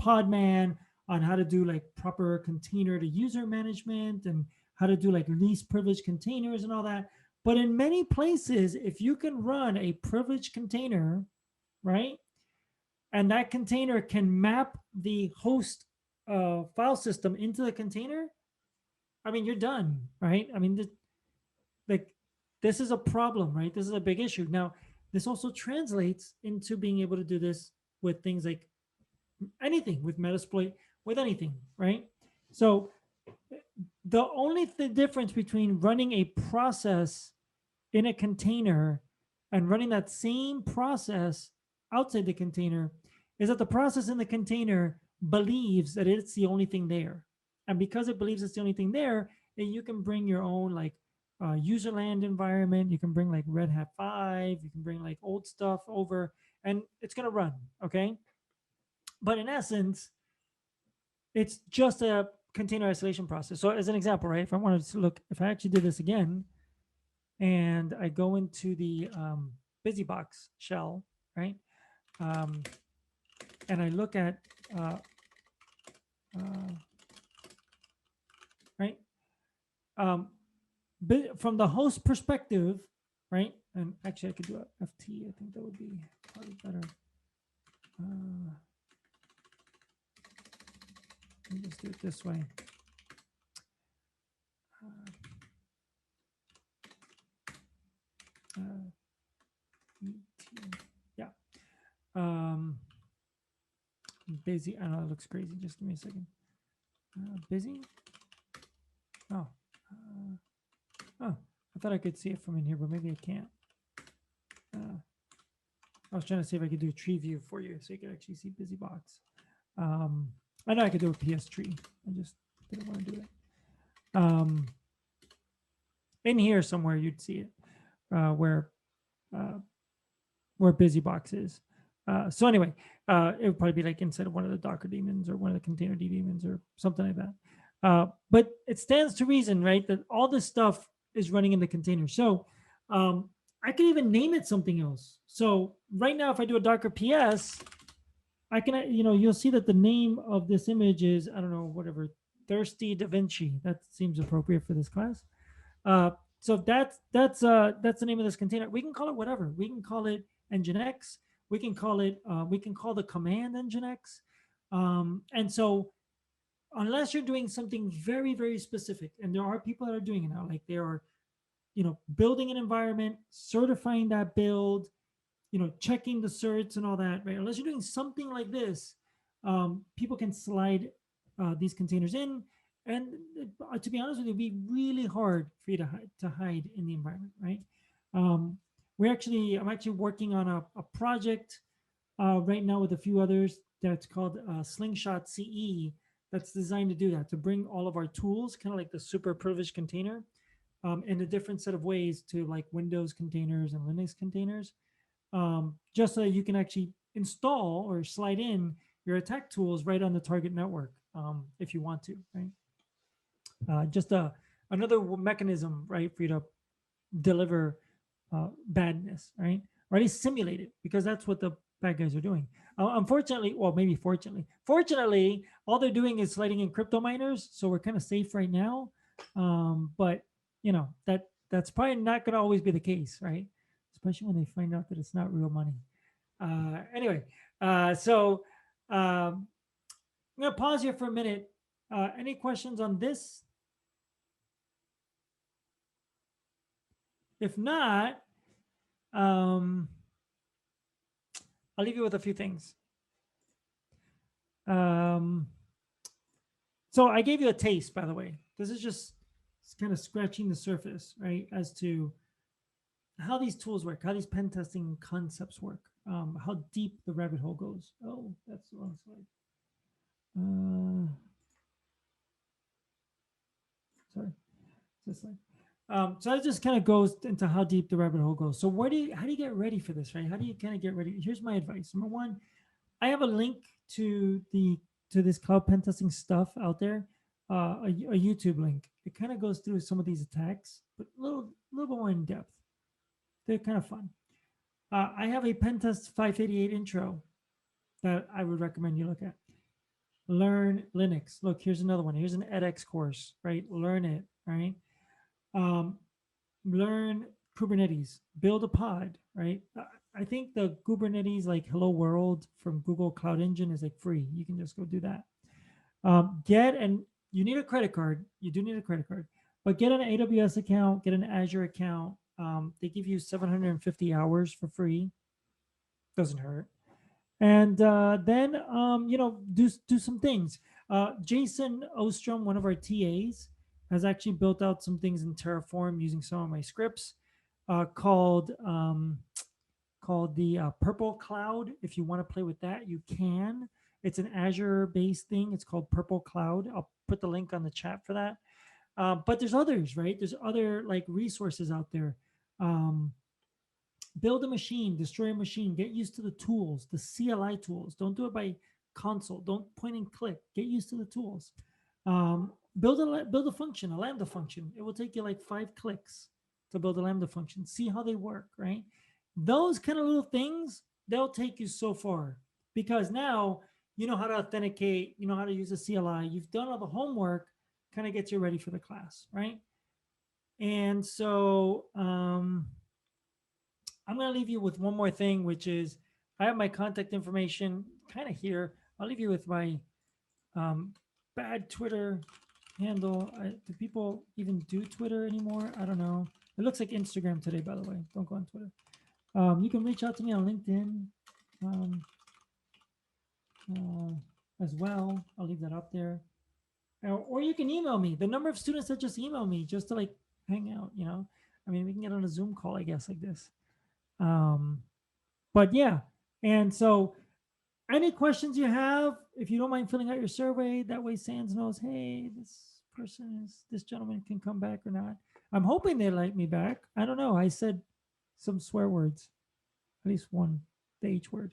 Podman on how to do like proper container to user management and how to do like least privileged containers and all that. But in many places, if you can run a privileged container, right, and that container can map the host file system into the container, I mean, you're done, right? I mean, this is a problem, right? This is a big issue. Now, this also translates into being able to do this with things like anything, with Metasploit, with anything, right? So the only difference between running a process in a container and running that same process outside the container is that the process in the container believes that it's the only thing there. And because it believes it's the only thing there, then you can bring your own like userland environment. You can bring like Red Hat 5. You can bring like old stuff over and it's going to run. Okay. But in essence, it's just a container isolation process. So as an example, right, if I wanted to look, if I actually did this again, and I go into the BusyBox shell, right, and I look at, right, from the host perspective, right, and actually I could do a FT. I think that would be probably better. Let me just do it this way. Yeah. Busy. I know it looks crazy. Just give me a second. Busy. Oh. Oh. I thought I could see it from in here, but maybe I can't. I was trying to see if I could do a tree view for you so you could actually see BusyBox. I know I could do a PS tree. I just didn't want to do it. In here somewhere you'd see it where BusyBox is. So anyway, it would probably be like inside of one of the Docker daemons or one of the container daemons or something like that. But it stands to reason, right, that all this stuff is running in the container. So I can even name it something else. So right now, if I do a Docker PS, I can, you'll see that the name of this image is, I don't know, whatever, Thirsty Da Vinci. That seems appropriate for this class. So that's the name of this container. We can call it whatever. We can call it Nginx. We can call it, we can call the command Nginx. And so unless you're doing something very, very specific, and there are people that are doing it now, like they are building an environment, certifying that build, checking the certs and all that, right? Unless you're doing something like this, people can slide these containers in. And to be honest with you, it'd be really hard for you to hide in the environment, right? I'm actually working on a project right now with a few others that's called Slingshot CE, that's designed to do that, to bring all of our tools, kind of like the super privileged container, in a different set of ways to like Windows containers and Linux containers, just so that you can actually install or slide in your attack tools right on the target network, if you want to, right? Just another mechanism, right, for you to deliver badness, right? Or at least simulate it, because that's what the bad guys are doing. Unfortunately, well, maybe fortunately, all they're doing is sliding in crypto miners, so we're kind of safe right now. But that's probably not going to always be the case, right? Especially when they find out that it's not real money. Anyway, so I'm going to pause here for a minute. Any questions on this? If not, I'll leave you with a few things. So I gave you a taste, by the way. This is just kind of scratching the surface, right, as to how these tools work, how these pen testing concepts work, how deep the rabbit hole goes. Oh, that's the wrong slide. Sorry, this slide. So it just kind of goes into how deep the rabbit hole goes. So how do you get ready for this, right? How do you kind of get ready? Here's my advice. Number one, I have a link to this cloud pen testing stuff out there, a YouTube link. It kind of goes through some of these attacks, but a little bit more in depth. They're kind of fun. I have a pen test 588 intro that I would recommend you look at. Learn Linux. Look, here's another one. Here's an edX course, right? Learn it, right? Learn Kubernetes. Build a pod, right? I think the Kubernetes like Hello World from Google Cloud Engine is like free. You can just go do that. You need a credit card. You do need a credit card, but get an AWS account, get an Azure account. They give you 750 hours for free. Doesn't hurt. And then do some things. Jason Ostrom, one of our TAs, has actually built out some things in Terraform using some of my scripts, called the Purple Cloud. If you want to play with that, you can. It's an Azure-based thing. It's called Purple Cloud. I'll put the link on the chat for that. But there's others, right? There's other like resources out there. Build a machine, destroy a machine, get used to the tools, the CLI tools. Don't do it by console. Don't point and click. Get used to the tools. Build a function, a Lambda function. It will take you like 5 clicks to build a Lambda function. See how they work, right? Those kind of little things, they'll take you so far, because now you know how to authenticate, you know how to use a CLI. You've done all the homework, kind of gets you ready for the class, right? And so I'm going to leave you with one more thing, which is I have my contact information kind of here. I'll leave you with my bad Twitter handle. Do people even do Twitter anymore? I don't know. It looks like Instagram today, by the way. Don't go on Twitter. You can reach out to me on LinkedIn as well. I'll leave that up there. Or you can email me. The number of students that just email me just to like hang out, I mean, we can get on a Zoom call, I guess, like this. But yeah, and so any questions you have, if you don't mind filling out your survey, that way SANS knows, hey, this gentleman can come back or not. I'm hoping they like me back. I don't know. I said some swear words, at least one, the H word.